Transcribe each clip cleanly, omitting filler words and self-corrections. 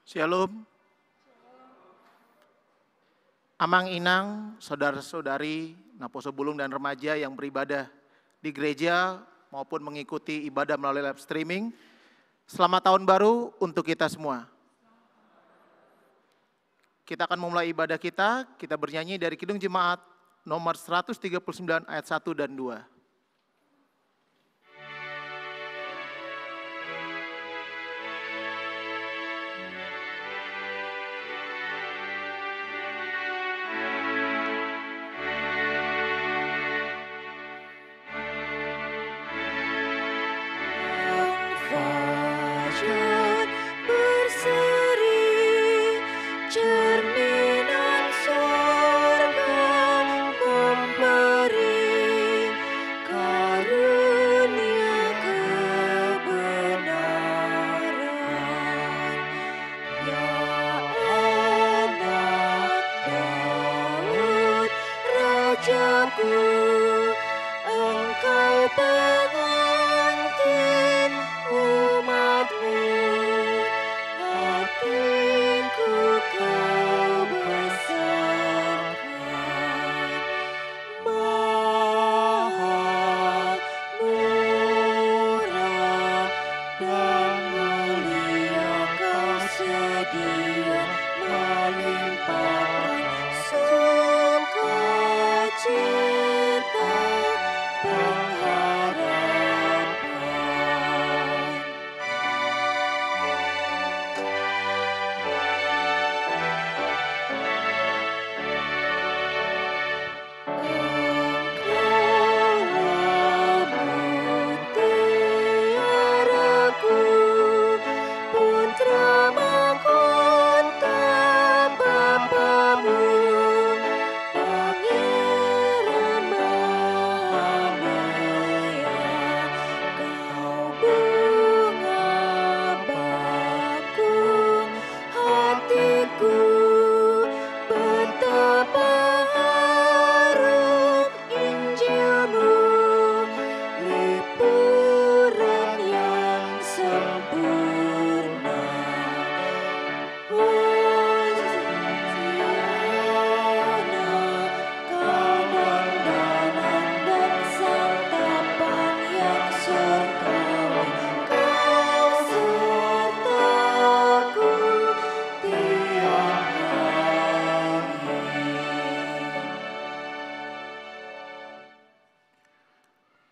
Shalom. Amang Inang, saudara-saudari, Naposo Bulung dan remaja yang beribadah di gereja maupun mengikuti ibadah melalui live streaming. Selamat tahun baru untuk kita semua. Kita akan memulai ibadah kita bernyanyi dari Kidung Jemaat nomor 139 ayat 1 dan 2.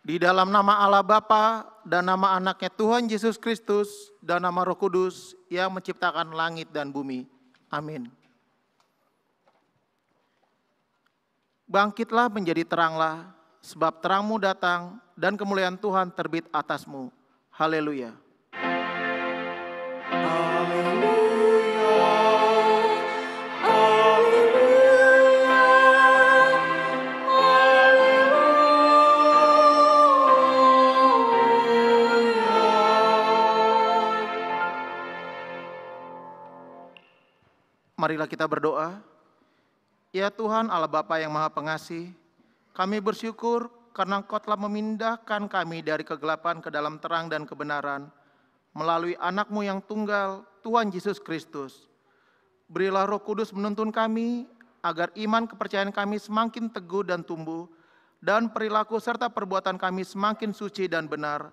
Di dalam nama Allah Bapa dan nama anaknya Tuhan Yesus Kristus dan nama Roh Kudus yang menciptakan langit dan bumi. Amin. Bangkitlah menjadi teranglah, sebab terangmu datang dan kemuliaan Tuhan terbit atasmu. Haleluya. Marilah kita berdoa. Ya Tuhan Allah Bapa yang Maha Pengasih, kami bersyukur karena Engkau telah memindahkan kami dari kegelapan ke dalam terang dan kebenaran melalui anak-Mu yang tunggal, Tuhan Yesus Kristus. Berilah Roh Kudus menuntun kami agar iman kepercayaan kami semakin teguh dan tumbuh, dan perilaku serta perbuatan kami semakin suci dan benar,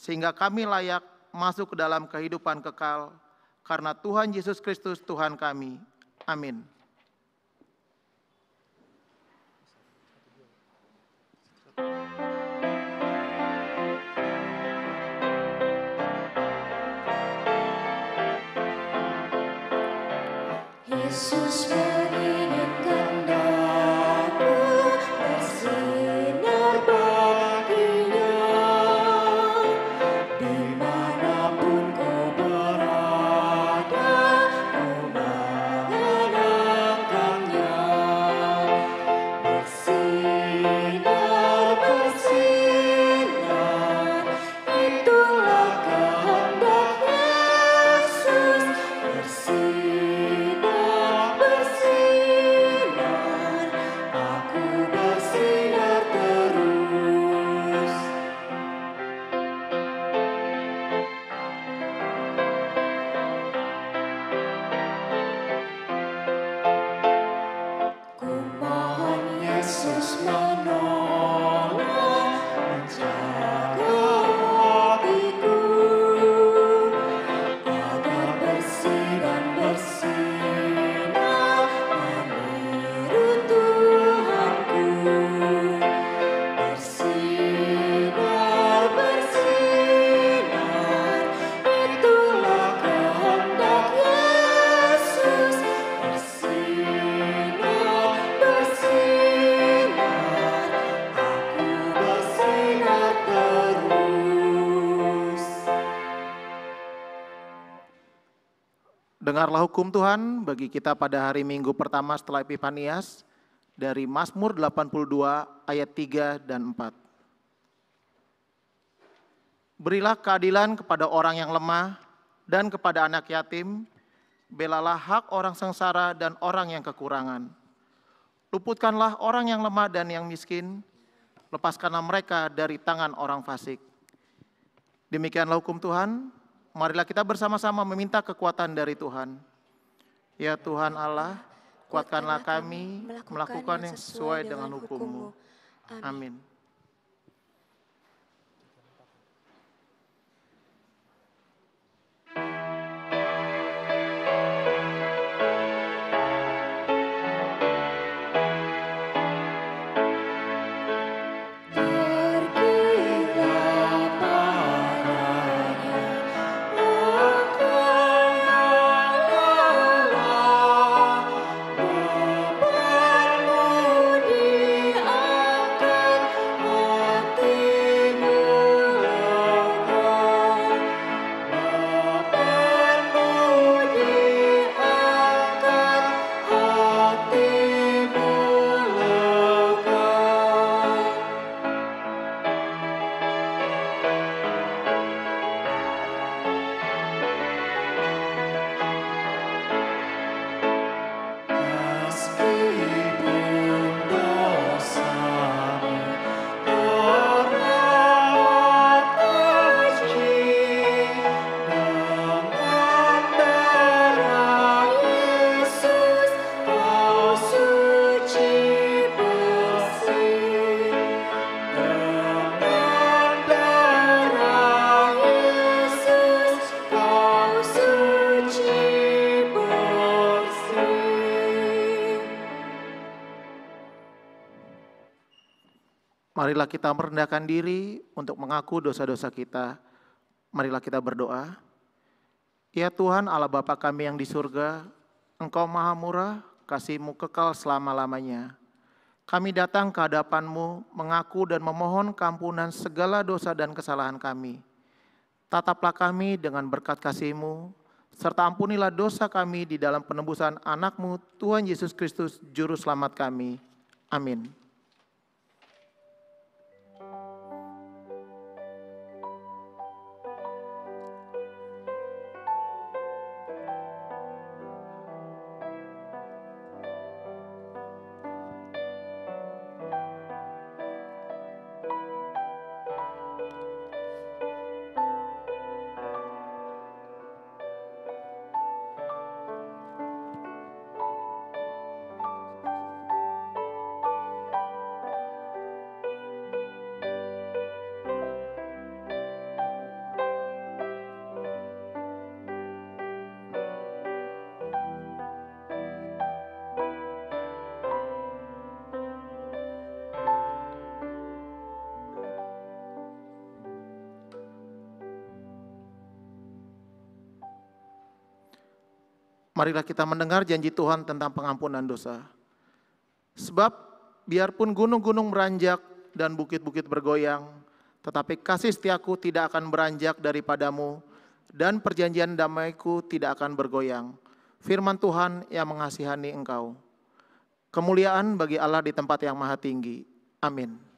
sehingga kami layak masuk ke dalam kehidupan kekal. Karena Tuhan Yesus Kristus Tuhan kami. Amin. Yesus menginginkan daku bersinar baginya, dimanapun kau berada, kau mengenangkannya. Bersinar, bersinar, itulah kehendak Yesus. Bersinar, bersinar, aku bersinar terus. Ku mohon Yesus menolong, menjaga hatiku, agar bersih dan bersinar meniru Tuhanku. Bersinar, bersinar, itulah kehendak Yesus. Bersinar, bersinar, aku bersinar terus. Dengarlah hukum Tuhan bagi kita pada hari Minggu pertama setelah Epifanias dari Mazmur 82 ayat 3 dan 4. Berilah keadilan kepada orang yang lemah dan kepada anak yatim, belalah hak orang sengsara dan orang yang kekurangan. Luputkanlah orang yang lemah dan yang miskin, lepaskanlah mereka dari tangan orang fasik. Demikianlah hukum Tuhan. Marilah kita bersama-sama meminta kekuatan dari Tuhan. Ya Tuhan Allah, kuatkanlah kami melakukan yang sesuai dengan hukum-Mu. Amin. Pergilah padanya, bebanmu diangkat, Marilah kita merendahkan diri untuk mengaku dosa-dosa kita. Marilah kita berdoa. Ya Tuhan Allah Bapa kami yang di surga, Engkau maha murah, kasih-Mu kekal selama-lamanya. Kami datang ke hadapan-Mu, mengaku dan memohon keampunan segala dosa dan kesalahan kami. Tataplah kami dengan berkat kasih-Mu, serta ampunilah dosa kami di dalam penebusan anak-Mu, Tuhan Yesus Kristus, Juru Selamat kami. Amin. Marilah kita mendengar janji Tuhan tentang pengampunan dosa. Sebab biarpun gunung-gunung beranjak dan bukit-bukit bergoyang, tetapi kasih setiaku tidak akan beranjak daripadamu dan perjanjian damaiku tidak akan bergoyang. Firman Tuhan yang mengasihani engkau. Kemuliaan bagi Allah di tempat yang maha tinggi. Amin.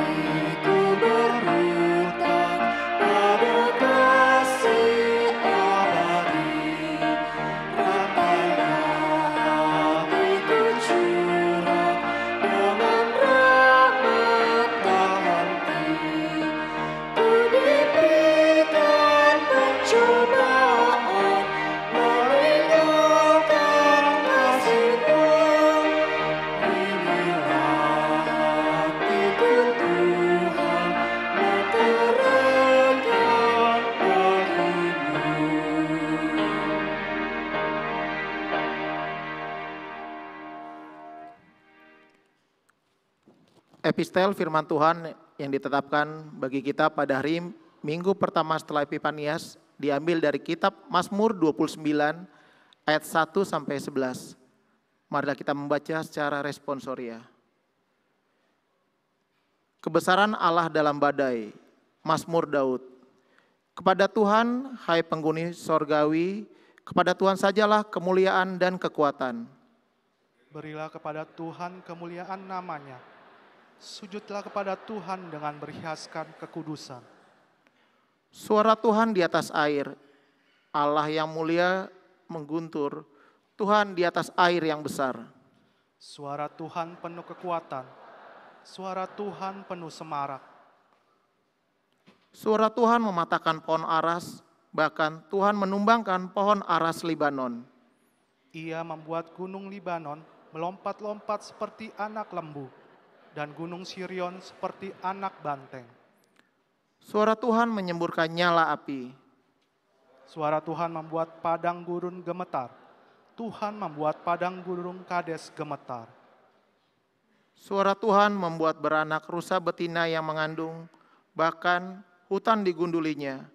Hatiku berhutang pada kasih abadi. Ratailah hatiku curang dengan rahmat tak henti. Ku diberikan pencobaan meninggalkan kasih-Mu. Inilah hatiku Tuhan, meterangkan bagimu. Epistel firman Tuhan yang ditetapkan bagi kita pada hari Minggu pertama setelah Epifanias diambil dari kitab Mazmur 29 ayat 1 sampai 11. Marilah kita membaca secara responsoria. Kebesaran Allah dalam badai, Mazmur Daud. Kepada Tuhan, hai penghuni sorgawi, kepada Tuhan sajalah kemuliaan dan kekuatan. Berilah kepada Tuhan kemuliaan namanya. Sujudlah kepada Tuhan dengan berhiaskan kekudusan. Suara Tuhan di atas air, Allah yang mulia mengguntur, Tuhan di atas air yang besar. Suara Tuhan penuh kekuatan. Suara Tuhan penuh semarak. Suara Tuhan mematahkan pohon aras, bahkan Tuhan menumbangkan pohon aras Libanon. Ia membuat gunung Libanon melompat-lompat seperti anak lembu, dan gunung Sirion seperti anak banteng. Suara Tuhan menyemburkan nyala api. Suara Tuhan membuat padang gurun gemetar. Tuhan membuat padang gurun Kades gemetar. Suara Tuhan membuat beranak rusa betina yang mengandung, bahkan hutan digundulinya.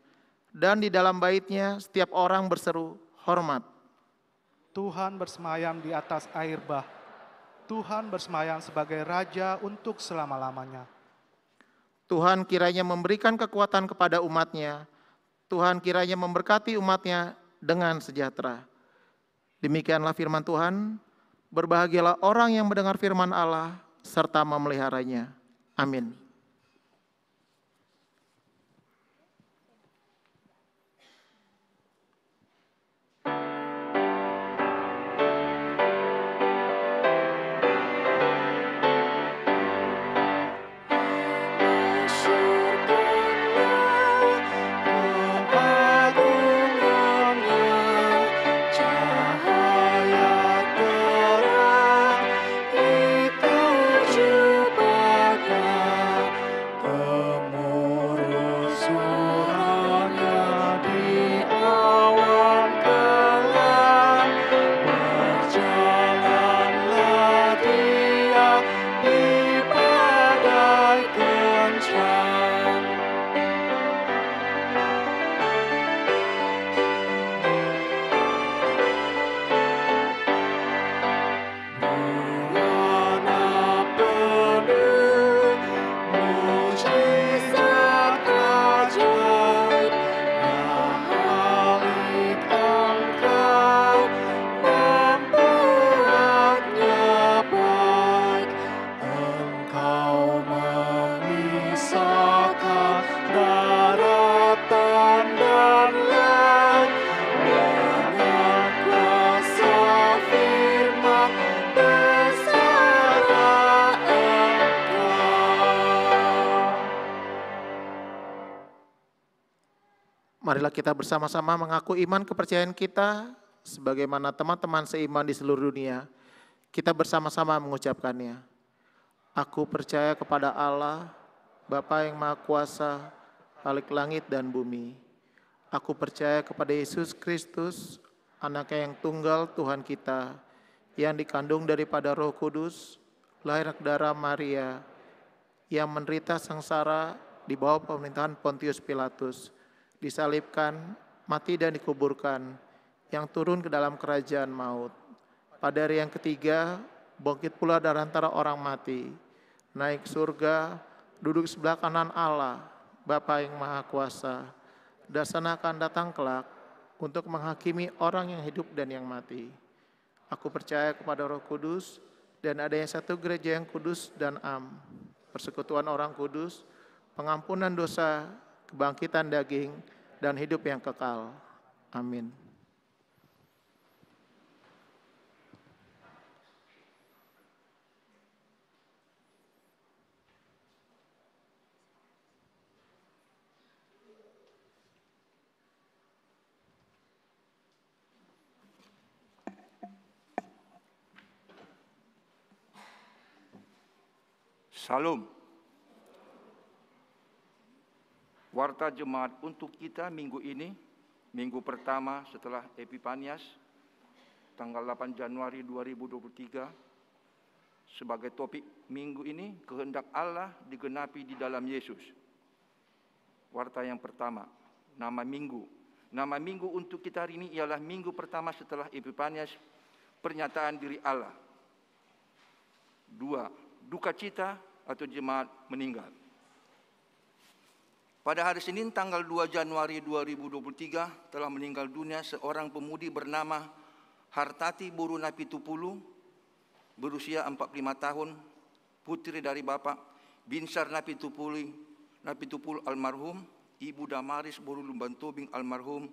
Dan di dalam baitnya setiap orang berseru, hormat. Tuhan bersemayam di atas air bah. Tuhan bersemayam sebagai Raja untuk selama-lamanya. Tuhan kiranya memberikan kekuatan kepada umat-Nya. Tuhan kiranya memberkati umat-Nya dengan sejahtera. Demikianlah firman Tuhan. Berbahagialah orang yang mendengar firman Allah serta memeliharanya. Amin. Masyurkanlah keagungan-Nya Marilah kita bersama-sama mengaku iman kepercayaan kita sebagaimana teman-teman seiman di seluruh dunia. Kita bersama-sama mengucapkannya. Aku percaya kepada Allah, Bapa yang Maha Kuasa, Khalik langit dan bumi. Aku percaya kepada Yesus Kristus, Anaknya yang tunggal Tuhan kita, yang dikandung daripada Roh Kudus, lahir dari darah Maria, yang menderita sengsara di bawah pemerintahan Pontius Pilatus, disalibkan, mati dan dikuburkan, yang turun ke dalam kerajaan maut. Pada hari yang ketiga, bangkit pula dari antara orang mati, naik surga, duduk sebelah kanan Allah, Bapa yang Maha Kuasa, dan sana akan datang kelak untuk menghakimi orang yang hidup dan yang mati. Aku percaya kepada Roh Kudus dan adanya satu gereja yang kudus dan am, persekutuan orang kudus, pengampunan dosa, kebangkitan daging, dan hidup yang kekal. Amin. Salam. Warta jemaat untuk kita minggu ini, minggu pertama setelah Epifanias, tanggal 8 Januari 2023. Sebagai topik minggu ini, kehendak Allah digenapi di dalam Yesus. Warta yang pertama, nama minggu. Nama minggu untuk kita hari ini ialah minggu pertama setelah Epifanias, pernyataan diri Allah. 2. Duka cita atau jemaat meninggal. Pada hari Senin tanggal 2 Januari 2023 telah meninggal dunia seorang pemudi bernama Hartati Buru Napitupulu, berusia 45 tahun, putri dari Bapak Binsar Napitupulu almarhum, Ibu Damaris Buru Lumbantubing almarhum,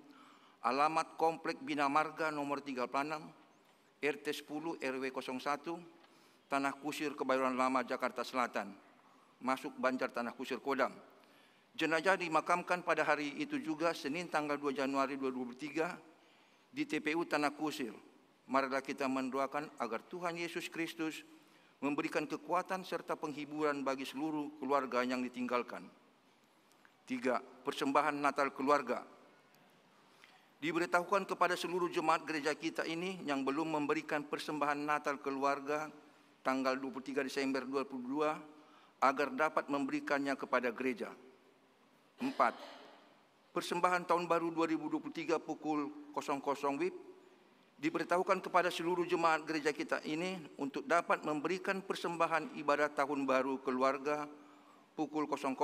alamat Komplek Bina Marga nomor 36, RT 10 RW 01, Tanah Kusir, Kebayoran Lama, Jakarta Selatan, masuk Banjar Tanah Kusir Kodam. Jenazah dimakamkan pada hari itu juga, Senin tanggal 2 Januari 2023, di TPU Tanah Kusir. Marilah kita mendoakan agar Tuhan Yesus Kristus memberikan kekuatan serta penghiburan bagi seluruh keluarga yang ditinggalkan. 3. Persembahan Natal keluarga. Diberitahukan kepada seluruh jemaat gereja kita ini yang belum memberikan persembahan Natal keluarga tanggal 23 Desember 2022 agar dapat memberikannya kepada gereja. 4. Persembahan tahun baru 2023 pukul 00 WIB diberitahukan kepada seluruh jemaat gereja kita ini untuk dapat memberikan persembahan ibadah tahun baru keluarga pukul 00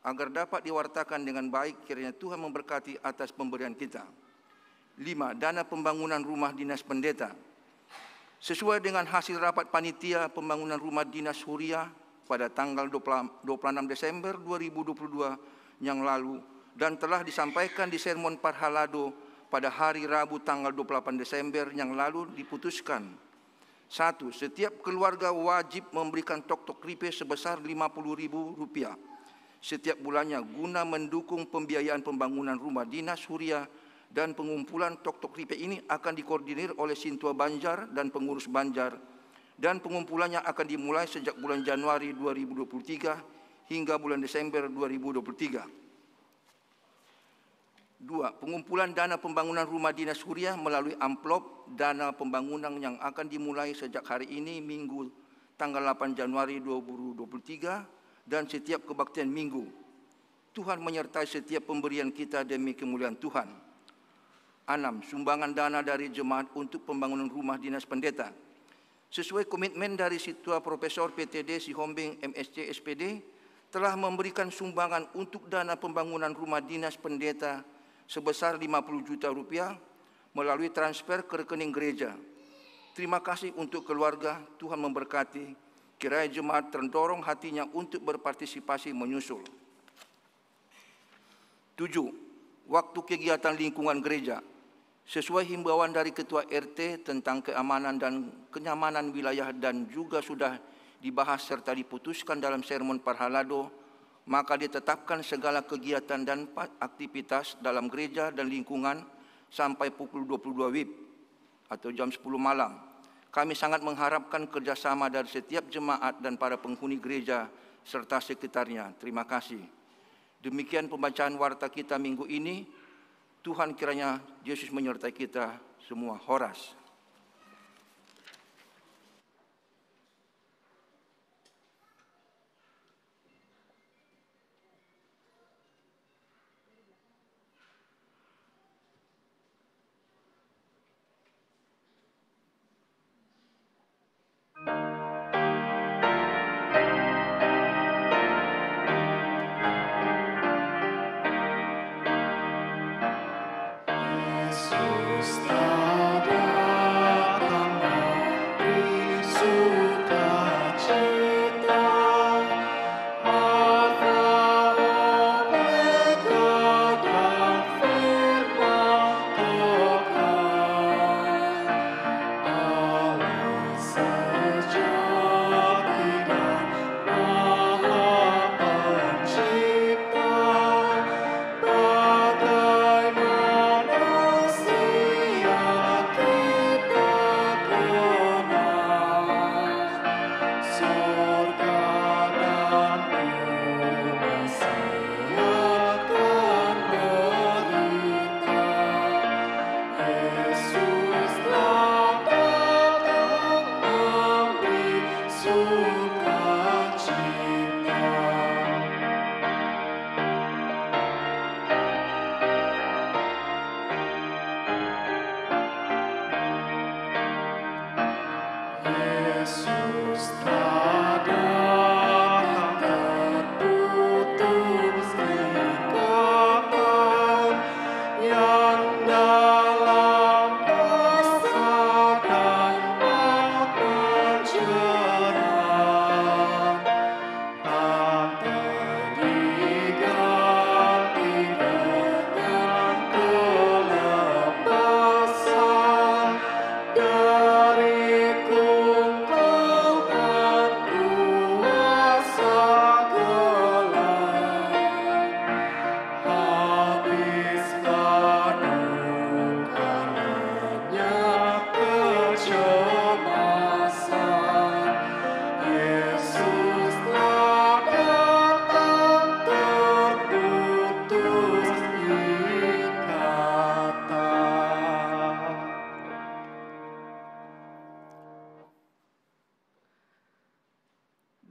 agar dapat diwartakan dengan baik. Kiranya Tuhan memberkati atas pemberian kita. 5. Dana pembangunan rumah dinas pendeta. Sesuai dengan hasil rapat panitia pembangunan rumah dinas Huria pada tanggal 26 Desember 2022 yang lalu dan telah disampaikan di sermon Parhalado pada hari Rabu tanggal 28 Desember yang lalu, diputuskan. 1. Setiap keluarga wajib memberikan tok-tok ripe sebesar Rp50.000 setiap bulannya guna mendukung pembiayaan pembangunan rumah dinas Huria, dan pengumpulan tok-tok ripe ini akan dikoordinir oleh Sintua Banjar dan pengurus Banjar, dan pengumpulannya akan dimulai sejak bulan Januari 2023 hingga bulan Desember 2023. 2. Pengumpulan dana pembangunan rumah dinas Huria melalui amplop dana pembangunan yang akan dimulai sejak hari ini, Minggu tanggal 8 Januari 2023, dan setiap kebaktian minggu. Tuhan menyertai setiap pemberian kita demi kemuliaan Tuhan. 6. Sumbangan dana dari jemaat untuk pembangunan rumah dinas pendeta. Sesuai komitmen dari Situa Profesor PTD Sihombing MSc SPD, telah memberikan sumbangan untuk dana pembangunan rumah dinas pendeta sebesar Rp50 juta melalui transfer ke rekening gereja. Terima kasih untuk keluarga, Tuhan memberkati. Kiranya jemaat terdorong hatinya untuk berpartisipasi menyusul. 7. Waktu kegiatan lingkungan gereja. Sesuai himbauan dari Ketua RT tentang keamanan dan kenyamanan wilayah dan juga sudah dibahas serta diputuskan dalam sermon Parhalado maka ditetapkan segala kegiatan dan aktivitas dalam gereja dan lingkungan sampai pukul 22 WIB atau jam 10 malam. Kami sangat mengharapkan kerjasama dari setiap jemaat dan para penghuni gereja serta sekitarnya. Terima kasih. Demikian pembacaan warta kita minggu ini. Tuhan kiranya Yesus menyertai kita semua. Horas. Yesus telah datang memberi sukacita, Alfa Omega dan firman Tuhan, Allah sejati dan Maha Pencipta. Bagai manusia kita kenal, surga dan bumi siapkan berita, Yesus telah datang memberi sukacita. Yesus telah datang terputus ikatan yang dalam dosa dan maut menjerat, tak terganti dengan kelepasan dari kumpulan kuasa gelap. Habiskan duka, lenyap kecemasan, Yesus telah datang terputus ikatan.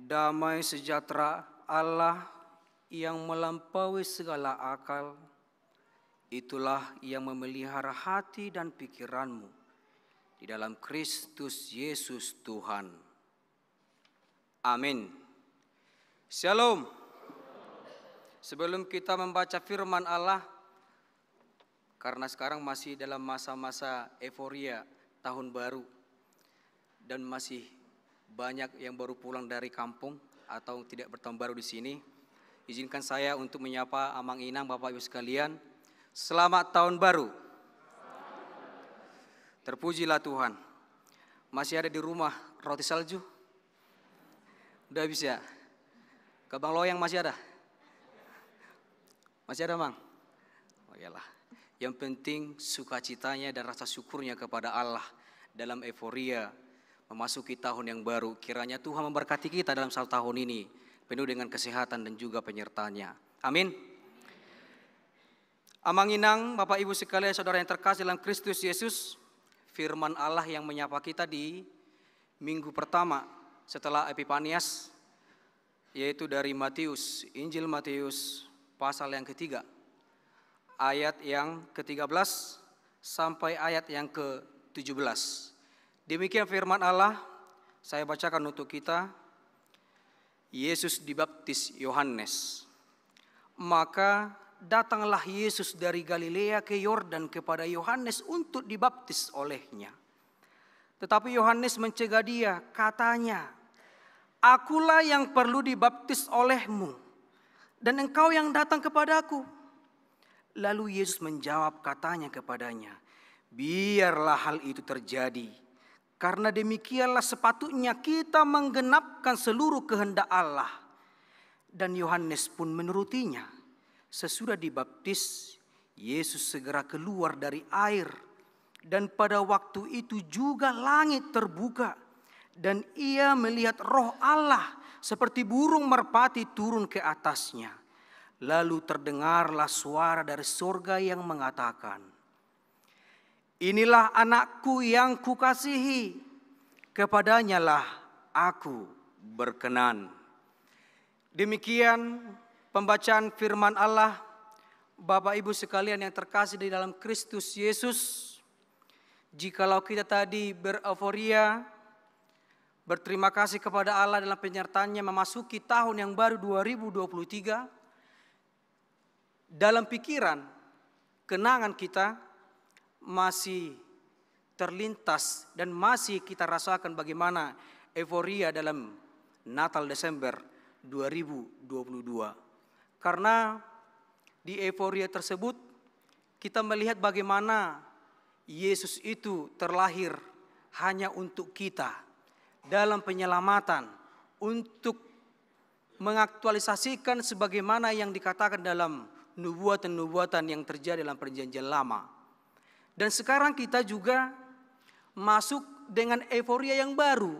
Damai sejahtera Allah yang melampaui segala akal, itulah yang memelihara hati dan pikiranmu di dalam Kristus Yesus Tuhan. Amin. Shalom. Sebelum kita membaca firman Allah, karena sekarang masih dalam masa-masa euforia tahun baru dan masih banyak yang baru pulang dari kampung atau tidak bertahun baru di sini, izinkan saya untuk menyapa Amang Inang, Bapak Ibu sekalian. Selamat tahun baru. Terpujilah Tuhan. Masih ada di rumah roti salju? Udah habis ya? Ke Bang Loyang masih ada? Masih ada, Mang? Oh iyalah. Yang penting sukacitanya dan rasa syukurnya kepada Allah dalam euforia memasuki tahun yang baru. Kiranya Tuhan memberkati kita dalam satu tahun ini penuh dengan kesehatan dan juga penyertanya. Amin. Amang Inang, Bapak Ibu sekalian, saudara yang terkasih dalam Kristus Yesus, firman Allah yang menyapa kita di minggu pertama setelah Epifanias, yaitu dari Matius, Injil Matius pasal yang ketiga, ayat yang ke-13 sampai ayat yang ke-17. Demikian firman Allah, saya bacakan untuk kita. Yesus dibaptis Yohanes. Maka datanglah Yesus dari Galilea ke Yordan kepada Yohanes untuk dibaptis olehnya. Tetapi Yohanes mencegah dia, katanya, "Akulah yang perlu dibaptis olehmu, dan engkau yang datang kepadaku." Lalu Yesus menjawab, katanya kepadanya, "Biarlah hal itu terjadi, karena demikianlah sepatutnya kita menggenapkan seluruh kehendak Allah." Dan Yohanes pun menurutinya. Sesudah dibaptis, Yesus segera keluar dari air. Dan pada waktu itu juga langit terbuka. Dan ia melihat Roh Allah seperti burung merpati turun ke atasnya. Lalu terdengarlah suara dari surga yang mengatakan, "Inilah anakku yang kukasihi, kepadanya lah aku berkenan." Demikian pembacaan firman Allah. Bapak Ibu sekalian yang terkasih di dalam Kristus Yesus, jikalau kita tadi bereforia, berterima kasih kepada Allah dalam penyertaannya memasuki tahun yang baru 2023, dalam pikiran, kenangan kita masih terlintas dan masih kita rasakan bagaimana euforia dalam Natal Desember 2022. Karena di euforia tersebut kita melihat bagaimana Yesus itu terlahir hanya untuk kita dalam penyelamatan, untuk mengaktualisasikan sebagaimana yang dikatakan dalam nubuatan-nubuatan yang terjadi dalam perjanjian lama. Dan sekarang kita juga masuk dengan euforia yang baru,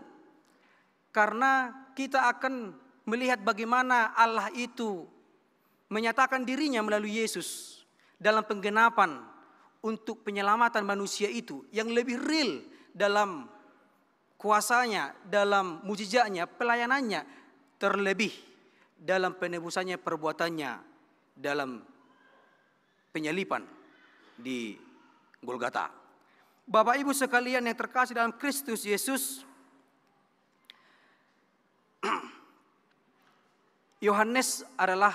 karena kita akan melihat bagaimana Allah itu menyatakan dirinya melalui Yesus dalam penggenapan untuk penyelamatan manusia itu yang lebih real dalam kuasanya, dalam mujizatnya, pelayanannya, terlebih dalam penebusannya, perbuatannya dalam penyalipan di Golgota. Bapak Ibu sekalian yang terkasih dalam Kristus Yesus, Yohanes adalah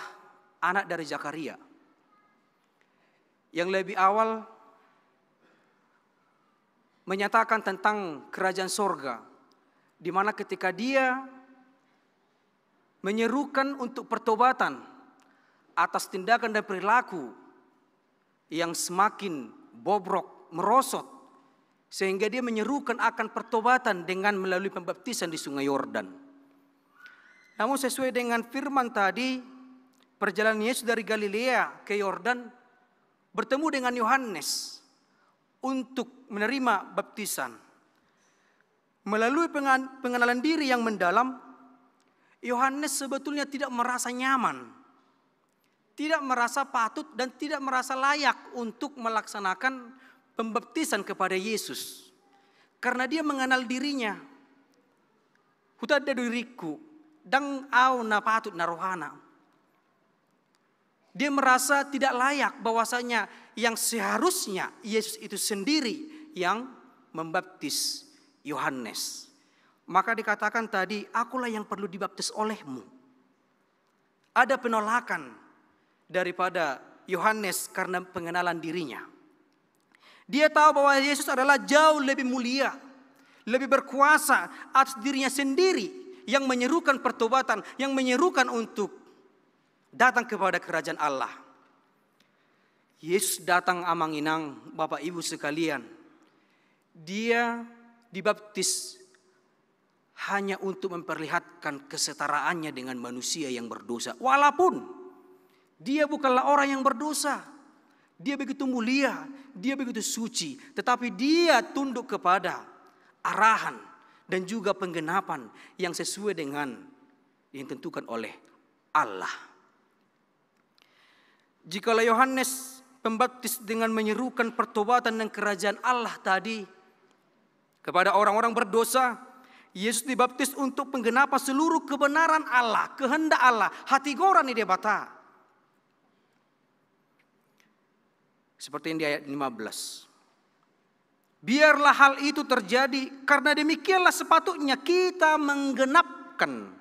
anak dari Zakaria yang lebih awal menyatakan tentang kerajaan sorga, di mana ketika dia menyerukan untuk pertobatan atas tindakan dan perilaku yang semakin bobrok, merosot, sehingga dia menyerukan akan pertobatan dengan melalui pembaptisan di Sungai Yordan. Namun sesuai dengan firman tadi, perjalanan Yesus dari Galilea ke Yordan bertemu dengan Yohanes untuk menerima baptisan. Melalui pengenalan diri yang mendalam, Yohanes sebetulnya tidak merasa nyaman, tidak merasa patut dan tidak merasa layak untuk melaksanakan pembaptisan kepada Yesus. Karena dia mengenal dirinya. Hutada diriku dan au na patut na rohana. Dia merasa tidak layak, bahwasanya yang seharusnya Yesus itu sendiri yang membaptis Yohanes. Maka dikatakan tadi, akulah yang perlu dibaptis olehmu. Ada penolakan daripada Yohanes karena pengenalan dirinya. Dia tahu bahwa Yesus adalah jauh lebih mulia, lebih berkuasa atas dirinya sendiri, yang menyerukan pertobatan, yang menyerukan untuk datang kepada kerajaan Allah. Yesus datang amang-inang, Bapak Ibu sekalian. Dia dibaptis hanya untuk memperlihatkan kesetaraannya dengan manusia yang berdosa. Walaupun dia bukanlah orang yang berdosa, dia begitu mulia, dia begitu suci, tetapi dia tunduk kepada arahan dan juga penggenapan yang sesuai dengan yang ditentukan oleh Allah. Jikalau Yohanes pembaptis dengan menyerukan pertobatan dan kerajaan Allah tadi kepada orang-orang berdosa, Yesus dibaptis untuk penggenapan seluruh kebenaran Allah, kehendak Allah, hati goran di debata. Seperti yang di ayat 15. Biarlah hal itu terjadi, karena demikianlah sepatutnya kita menggenapkan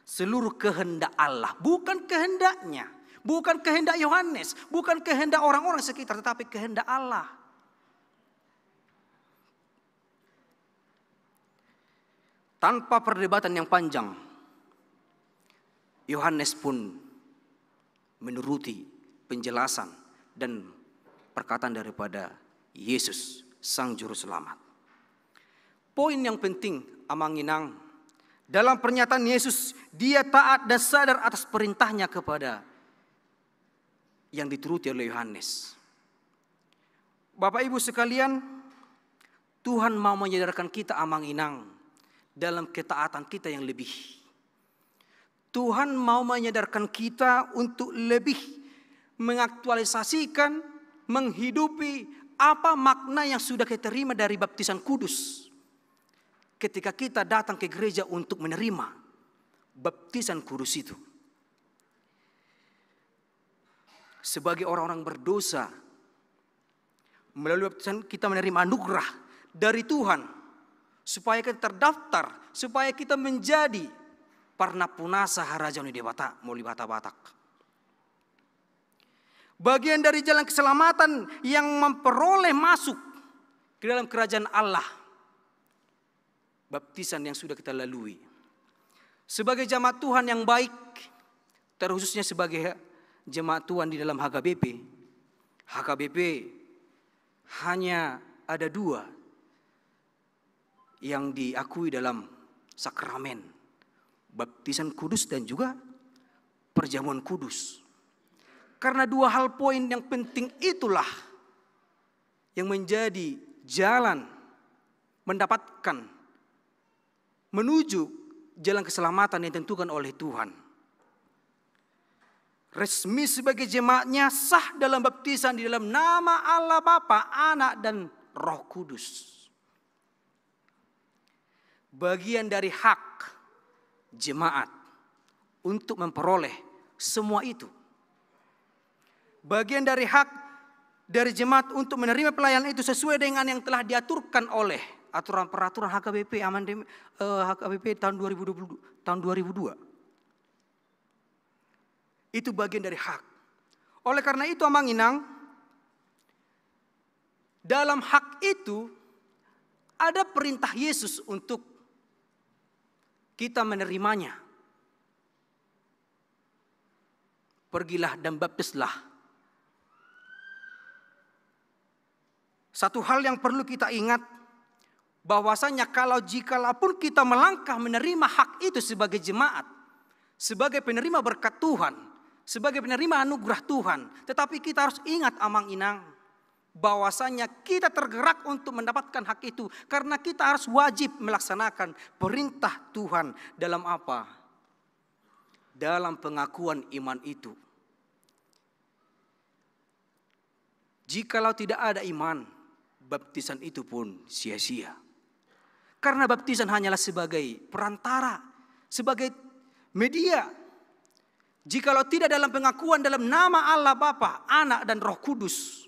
seluruh kehendak Allah. Bukan kehendaknya, bukan kehendak Yohanes, bukan kehendak orang-orang sekitar, tetapi kehendak Allah. Tanpa perdebatan yang panjang, Yohanes pun menuruti penjelasan dan perkataan daripada Yesus, Sang Juru Selamat. Poin yang penting, amang-inang, Dalam pernyataan Yesus, dia taat dan sadar atas perintahnya kepada yang dituruti oleh Yohanes. Bapak Ibu sekalian, Tuhan mau menyadarkan kita amang-inang dalam ketaatan kita yang lebih. Tuhan mau menyadarkan kita untuk lebih mengaktualisasikan, menghidupi apa makna yang sudah kita terima dari baptisan kudus. Ketika kita datang ke gereja untuk menerima baptisan kudus itu. Sebagai orang-orang berdosa, melalui baptisan kita menerima anugerah dari Tuhan. Supaya kita terdaftar, supaya kita menjadi parnapunasa harajauni dewata muli bata-batak. Bagian dari jalan keselamatan yang memperoleh masuk ke dalam kerajaan Allah. Baptisan yang sudah kita lalui. Sebagai jemaat Tuhan yang baik, terkhususnya sebagai jemaat Tuhan di dalam HKBP. HKBP hanya ada 2 yang diakui dalam sakramen. Baptisan kudus dan juga perjamuan kudus. Karena 2 hal poin yang penting itulah yang menjadi jalan mendapatkan menuju jalan keselamatan yang ditentukan oleh Tuhan. Resmi sebagai jemaatnya sah dalam baptisan di dalam nama Allah Bapa, Anak dan Roh Kudus. Bagian dari hak jemaat untuk memperoleh semua itu. Bagian dari hak dari jemaat untuk menerima pelayanan itu sesuai dengan yang telah diaturkan oleh aturan peraturan HKBP amandemen HKBP tahun 2002. Itu bagian dari hak. Oleh karena itu amang-inang, dalam hak itu ada perintah Yesus untuk kita menerimanya. Pergilah dan baptislah. Satu hal yang perlu kita ingat, bahwasanya jikalau kita melangkah menerima hak itu sebagai jemaat, sebagai penerima berkat Tuhan, sebagai penerima anugerah Tuhan, tetapi kita harus ingat amang-inang, bahwasanya kita tergerak untuk mendapatkan hak itu karena kita harus wajib melaksanakan perintah Tuhan dalam apa? Dalam pengakuan iman itu. Jikalau tidak ada iman, baptisan itu pun sia-sia. Karena baptisan hanyalah sebagai perantara, sebagai media. Jikalau tidak dalam pengakuan dalam nama Allah Bapa, Anak dan Roh Kudus,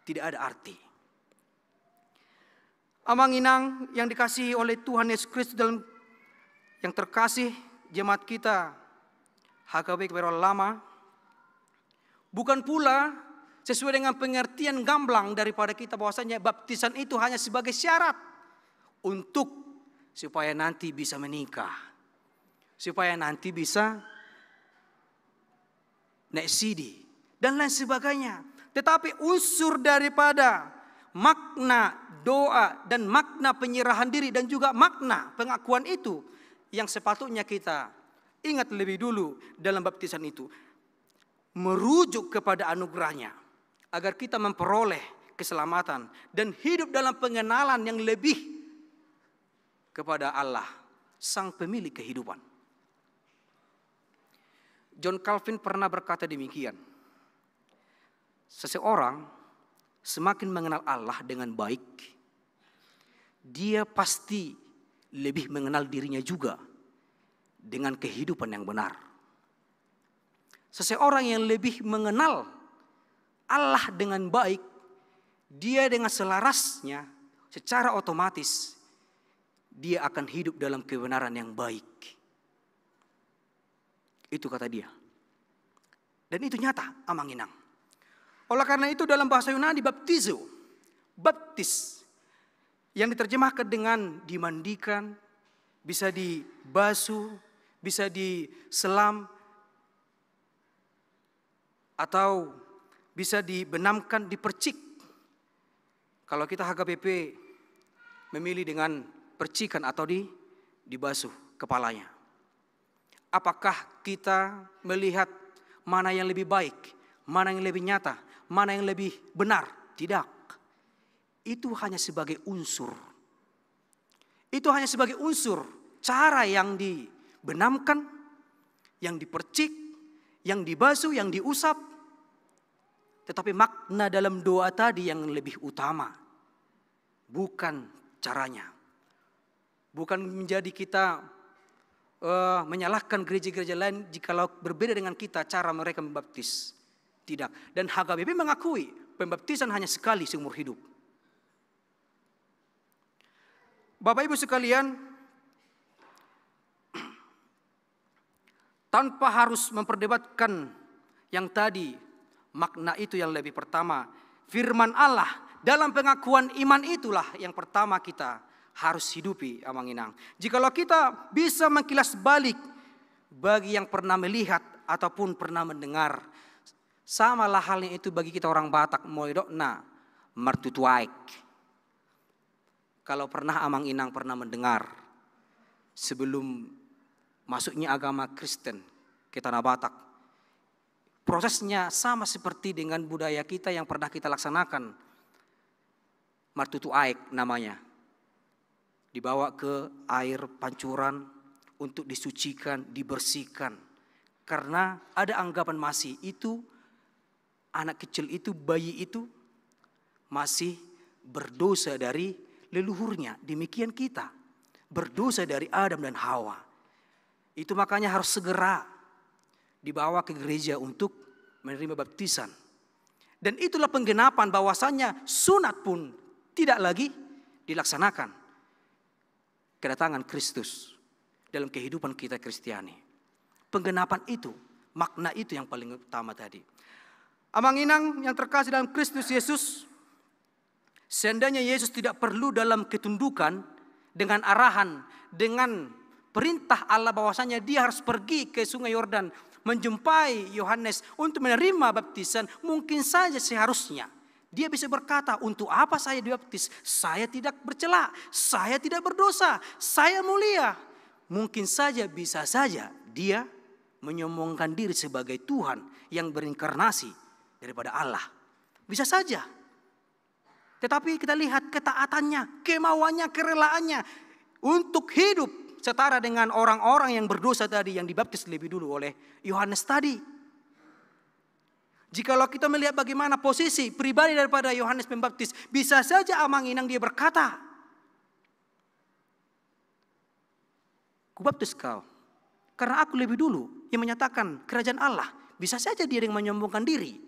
tidak ada arti. Amang-inang yang dikasihi oleh Tuhan Yesus Kristus dalam yang terkasih jemaat kita HKBP Kebayoran Lama, bukan pula sesuai dengan pengertian gamblang daripada kita bahwasanya baptisan itu hanya sebagai syarat untuk supaya nanti bisa menikah, supaya nanti bisa naik CD dan lain sebagainya. Tetapi unsur daripada makna doa dan makna penyerahan diri dan juga makna pengakuan itu yang sepatutnya kita ingat lebih dulu dalam baptisan itu, merujuk kepada anugerahnya agar kita memperoleh keselamatan dan hidup dalam pengenalan yang lebih kepada Allah, Sang Pemilik kehidupan. John Calvin pernah berkata demikian, seseorang semakin mengenal Allah dengan baik, dia pasti lebih mengenal dirinya juga dengan kehidupan yang benar. Seseorang yang lebih mengenal Allah dengan baik, dia dengan selarasnya secara otomatis dia akan hidup dalam kebenaran yang baik. Itu kata dia. Dan itu nyata amang-inang. Oleh karena itu dalam bahasa Yunani baptizo, baptis, yang diterjemahkan dengan dimandikan, bisa dibasuh, bisa diselam, atau bisa dibenamkan, dipercik. Kalau kita HKBP memilih dengan dipercikan atau dibasuh kepalanya. Apakah kita melihat mana yang lebih baik, mana yang lebih nyata, mana yang lebih benar? Tidak. Itu hanya sebagai unsur. Itu hanya sebagai unsur cara yang dibenamkan, yang dipercik, yang dibasuh, yang diusap. Tetapi makna dalam doa tadi yang lebih utama. Bukan caranya. Bukan menjadi kita menyalahkan gereja-gereja lain jikalau berbeda dengan kita cara mereka membaptis. Tidak. Dan HKBP mengakui pembaptisan hanya sekali seumur hidup. Bapak Ibu sekalian, tanpa harus memperdebatkan yang tadi, makna itu yang lebih pertama. Firman Allah dalam pengakuan iman itulah yang pertama kita harus hidupi, Amang Inang. Jikalau kita bisa mengkilas balik bagi yang pernah melihat ataupun pernah mendengar, samalah halnya itu bagi kita orang Batak, moidokna martutuaik. Kalau pernah Amang Inang pernah mendengar sebelum masuknya agama Kristen ke Tanah Batak, prosesnya sama seperti dengan budaya kita yang pernah kita laksanakan. Martutuaik namanya. Dibawa ke air pancuran untuk disucikan, dibersihkan. Karena ada anggapan masih itu, anak kecil itu, bayi itu masih berdosa dari leluhurnya. Demikian kita, berdosa dari Adam dan Hawa. Itu makanya harus segera dibawa ke gereja untuk menerima baptisan. Dan itulah penggenapan bahwasannya sunat pun tidak lagi dilaksanakan. Kedatangan Kristus dalam kehidupan kita Kristiani. Penggenapan itu, makna itu yang paling utama tadi. Amang Inang yang terkasih dalam Kristus Yesus, seandainya Yesus tidak perlu dalam ketundukan dengan arahan, dengan perintah Allah bahwasanya dia harus pergi ke Sungai Yordan menjumpai Yohanes untuk menerima baptisan, mungkin saja seharusnya dia bisa berkata, untuk apa saya dibaptis? Saya tidak bercela, saya tidak berdosa, saya mulia. Mungkin saja, bisa saja dia menyombongkan diri sebagai Tuhan yang berinkarnasi daripada Allah. Bisa saja. Tetapi kita lihat ketaatannya, kemauannya, kerelaannya untuk hidup setara dengan orang-orang yang berdosa tadi yang dibaptis lebih dulu oleh Yohanes tadi. Jikalau kita melihat bagaimana posisi pribadi daripada Yohanes Pembaptis, bisa saja Amang Inang dia berkata, "Kubaptis kau, karena aku lebih dulu yang menyatakan kerajaan Allah." Bisa saja dia yang menyombongkan diri.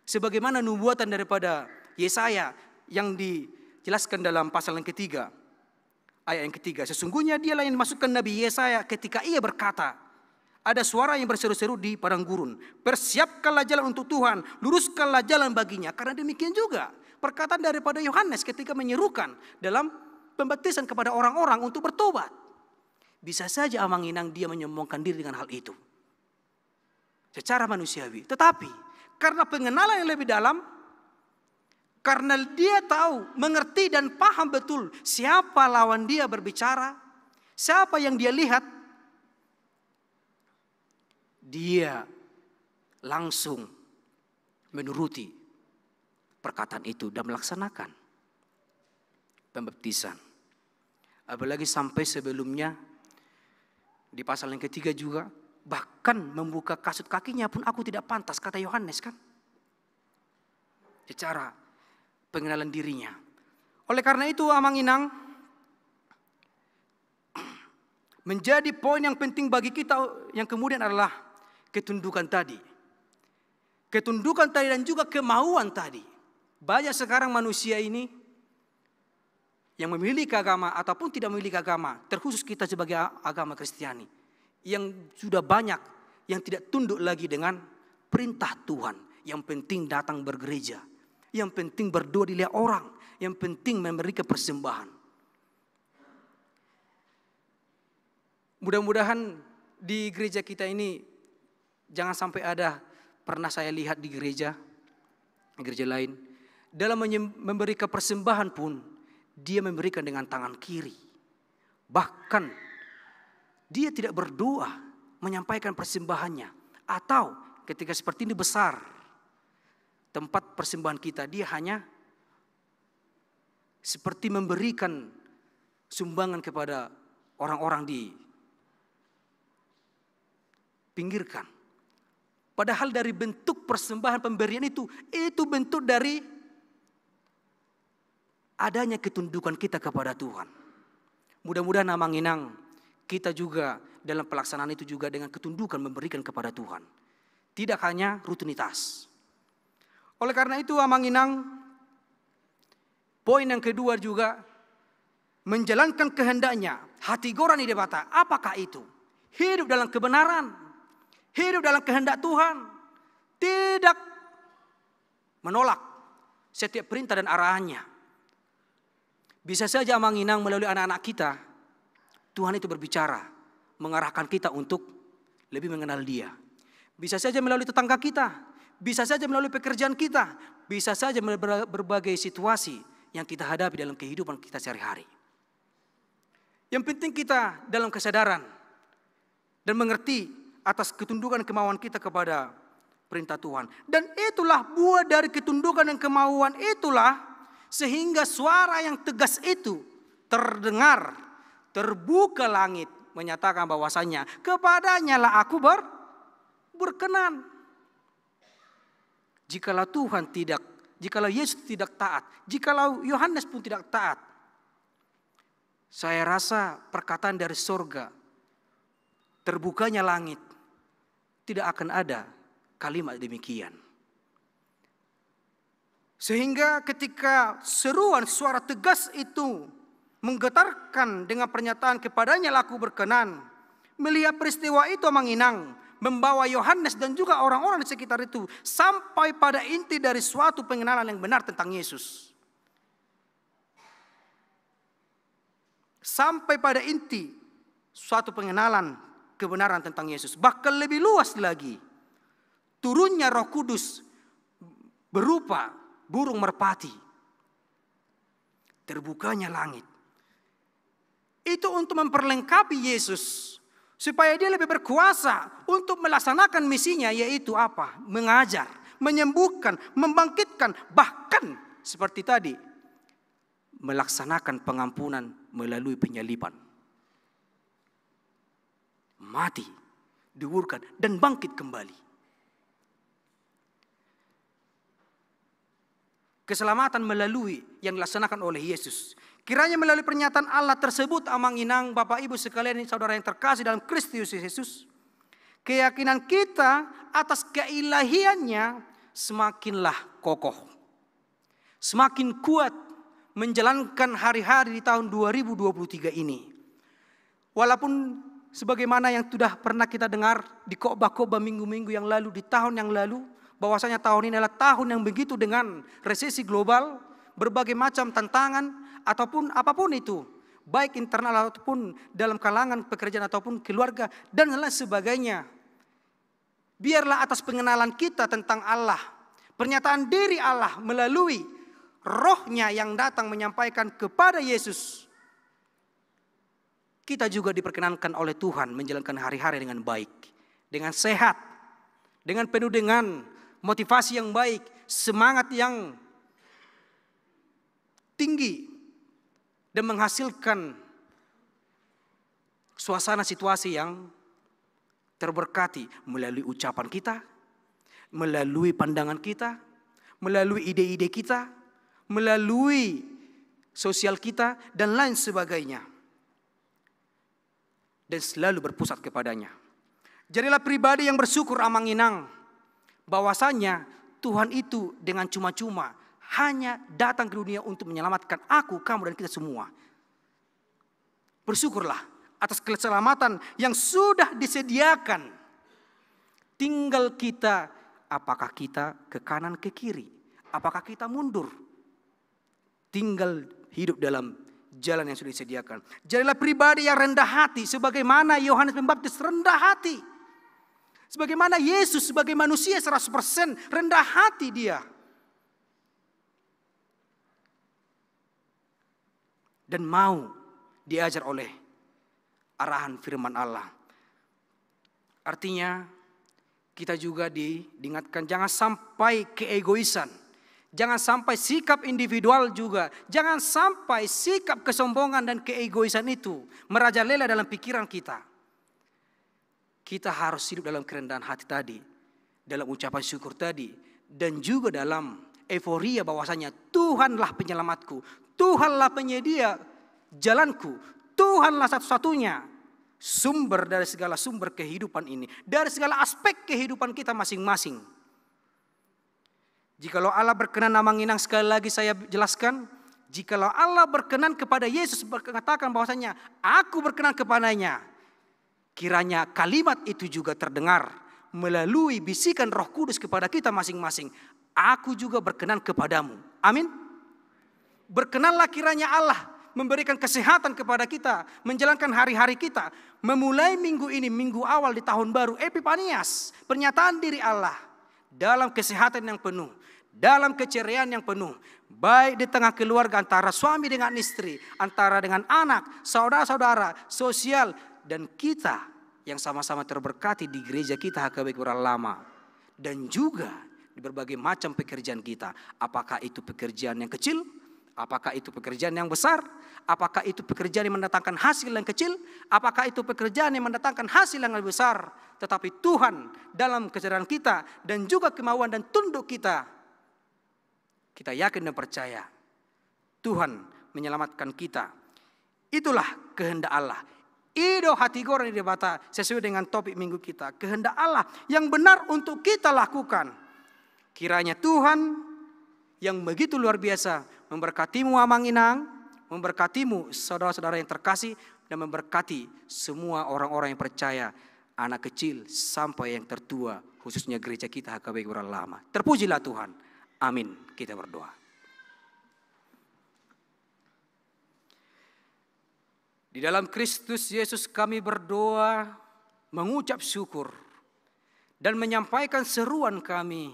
Sebagaimana nubuatan daripada Yesaya yang dijelaskan dalam pasal yang ketiga, ayat yang ketiga. Sesungguhnya dialah yang dimasukkan Nabi Yesaya ketika ia berkata, ada suara yang berseru-seru di padang gurun. Persiapkanlah jalan untuk Tuhan, luruskanlah jalan baginya. Karena demikian juga perkataan daripada Yohanes ketika menyerukan dalam pembaptisan kepada orang-orang untuk bertobat. Bisa saja Amang Inang dia menyombongkan diri dengan hal itu. Secara manusiawi. Tetapi karena pengenalan yang lebih dalam, karena dia tahu, mengerti dan paham betul siapa lawan dia berbicara, siapa yang dia lihat, dia langsung menuruti perkataan itu dan melaksanakan pembaptisan. Apalagi sampai sebelumnya di pasal yang ketiga juga, bahkan membuka kasut kakinya pun aku tidak pantas, kata Yohanes kan. Secara pengenalan dirinya. Oleh karena itu Amang Inang, menjadi poin yang penting bagi kita yang kemudian adalah ketundukan tadi. Ketundukan tadi dan juga kemauan tadi. Banyak sekarang manusia ini yang memiliki agama ataupun tidak memiliki agama, terkhusus kita sebagai agama Kristiani, yang sudah banyak yang tidak tunduk lagi dengan perintah Tuhan. Yang penting datang bergereja, yang penting berdoa dilihat orang, yang penting memberikan persembahan. Mudah-mudahan di gereja kita ini jangan sampai ada, pernah saya lihat di gereja lain, dalam memberikan persembahan pun dia memberikan dengan tangan kiri. Bahkan dia tidak berdoa menyampaikan persembahannya. Atau ketika seperti ini besar tempat persembahan kita, dia hanya seperti memberikan sumbangan kepada orang-orang di pinggirkan. Padahal dari bentuk persembahan pemberian itu bentuk dari adanya ketundukan kita kepada Tuhan. Mudah-mudahan Amanginang kita juga dalam pelaksanaan itu juga dengan ketundukan memberikan kepada Tuhan. Tidak hanya rutinitas. Oleh karena itu Amanginang, poin yang kedua juga menjalankan kehendaknya. Hati Gorani Debata, apakah itu? Hidup dalam kebenaran. Hidup dalam kehendak Tuhan. Tidak menolak setiap perintah dan arahannya. Bisa saja Amanginang melalui anak-anak kita, Tuhan itu berbicara, mengarahkan kita untuk lebih mengenal Dia. Bisa saja melalui tetangga kita, bisa saja melalui pekerjaan kita, bisa saja melalui berbagai situasi yang kita hadapi dalam kehidupan kita sehari-hari. Yang penting kita dalam kesadaran dan mengerti atas ketundukan kemauan kita kepada perintah Tuhan. Dan itulah buah dari ketundukan dan kemauan itulah sehingga suara yang tegas itu terdengar, terbuka langit menyatakan bahwasanya kepadanya lah aku berkenan. Jikalau Tuhan tidak, jikalau Yesus tidak taat, jikalau Yohanes pun tidak taat, saya rasa perkataan dari surga, terbukanya langit, tidak akan ada kalimat demikian. Sehingga ketika seruan suara tegas itu menggetarkan dengan pernyataan kepadanya laku berkenan, melihat peristiwa itu Amanginang membawa Yohanes dan juga orang-orang di sekitar itu sampai pada inti dari suatu pengenalan yang benar tentang Yesus. Sampai pada inti suatu pengenalan kebenaran tentang Yesus. Bahkan lebih luas lagi, turunnya Roh Kudus berupa burung merpati, terbukanya langit. Itu untuk memperlengkapi Yesus supaya dia lebih berkuasa untuk melaksanakan misinya, yaitu apa? Mengajar, menyembuhkan, membangkitkan, bahkan seperti tadi melaksanakan pengampunan melalui penyaliban. Mati, diurkan, dan bangkit kembali. Keselamatan melalui yang dilaksanakan oleh Yesus. Kiranya melalui pernyataan Allah tersebut, Amanginang, Bapak Ibu sekalian, saudara yang terkasih dalam Kristus Yesus, keyakinan kita atas keilahiannya semakinlah kokoh. Semakin kuat menjalankan hari-hari di tahun 2023 ini. Walaupun sebagaimana yang sudah pernah kita dengar di khotbah-khotbah minggu-minggu yang lalu, di tahun yang lalu, bahwasanya tahun ini adalah tahun yang begitu dengan resesi global, berbagai macam tantangan ataupun apapun itu, baik internal ataupun dalam kalangan pekerjaan ataupun keluarga dan lain sebagainya. Biarlah atas pengenalan kita tentang Allah, pernyataan diri Allah melalui Roh-Nya yang datang menyampaikan kepada Yesus, kita juga diperkenankan oleh Tuhan menjalankan hari-hari dengan baik, dengan sehat, dengan penuh dengan motivasi yang baik, semangat yang tinggi, dan menghasilkan suasana situasi yang terberkati melalui ucapan kita, melalui pandangan kita, melalui ide-ide kita, melalui sosial kita, dan lain sebagainya. Dan selalu berpusat kepadanya. Jadilah pribadi yang bersyukur Amanginang, bahwasanya Tuhan itu dengan cuma-cuma hanya datang ke dunia untuk menyelamatkan aku, kamu, dan kita semua. Bersyukurlah atas keselamatan yang sudah disediakan. Tinggal kita, apakah kita ke kanan ke kiri, apakah kita mundur. Tinggal hidup dalam jalan yang sudah disediakan. Jadilah pribadi yang rendah hati, sebagaimana Yohanes Pembaptis rendah hati. Sebagaimana Yesus sebagai manusia 100% rendah hati dia. Dan mau diajar oleh arahan firman Allah. Artinya kita juga diingatkan jangan sampai keegoisan. Jangan sampai sikap individual juga. Jangan sampai sikap kesombongan dan keegoisan itu merajalela dalam pikiran kita. Kita harus hidup dalam kerendahan hati tadi. Dalam ucapan syukur tadi. Dan juga dalam euforia bahwasanya Tuhanlah penyelamatku. Tuhanlah penyedia jalanku. Tuhanlah satu-satunya sumber dari segala sumber kehidupan ini. Dari segala aspek kehidupan kita masing-masing. Jikalau Allah berkenan, Namanginang sekali lagi saya jelaskan. Jikalau Allah berkenan kepada Yesus mengatakan bahwasanya aku berkenan kepadanya. Kiranya kalimat itu juga terdengar melalui bisikan Roh Kudus kepada kita masing-masing. Aku juga berkenan kepadamu. Amin. Berkenanlah kiranya Allah memberikan kesehatan kepada kita, menjalankan hari-hari kita. Memulai minggu ini, minggu awal di tahun baru, Epifanias, pernyataan diri Allah dalam kesehatan yang penuh, dalam keceriaan yang penuh, baik di tengah keluarga antara suami dengan istri, antara dengan anak, saudara-saudara, sosial, dan kita yang sama-sama terberkati di gereja kita HKBP Kurang Lama, dan juga di berbagai macam pekerjaan kita. Apakah itu pekerjaan yang kecil? Apakah itu pekerjaan yang besar? Apakah itu pekerjaan yang mendatangkan hasil yang kecil? Apakah itu pekerjaan yang mendatangkan hasil yang lebih besar? Tetapi Tuhan dalam kesadaran kita dan juga kemauan dan tunduk kita, kita yakin dan percaya Tuhan menyelamatkan kita. Itulah kehendak Allah. Ido hati goreng di bata sesuai dengan topik minggu kita. Kehendak Allah yang benar untuk kita lakukan. Kiranya Tuhan yang begitu luar biasa memberkatimu Amanginang, memberkatimu saudara-saudara yang terkasih, dan memberkati semua orang-orang yang percaya, anak kecil sampai yang tertua, khususnya gereja kita HKBP Kurang Lama. Terpujilah Tuhan. Amin. Kita berdoa. Di dalam Kristus Yesus kami berdoa, mengucap syukur, dan menyampaikan seruan kami,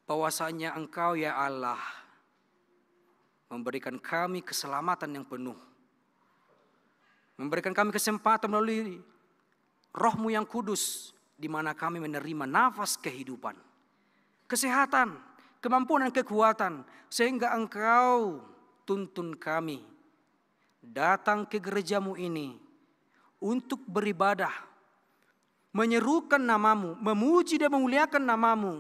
bahwasanya Engkau ya Allah memberikan kami keselamatan yang penuh. Memberikan kami kesempatan melalui Roh-Mu yang kudus, di mana kami menerima nafas kehidupan, kesehatan, kemampuan dan kekuatan, sehingga Engkau tuntun kami datang ke gereja-Mu ini untuk beribadah, menyerukan nama-Mu, memuji dan memuliakan nama-Mu,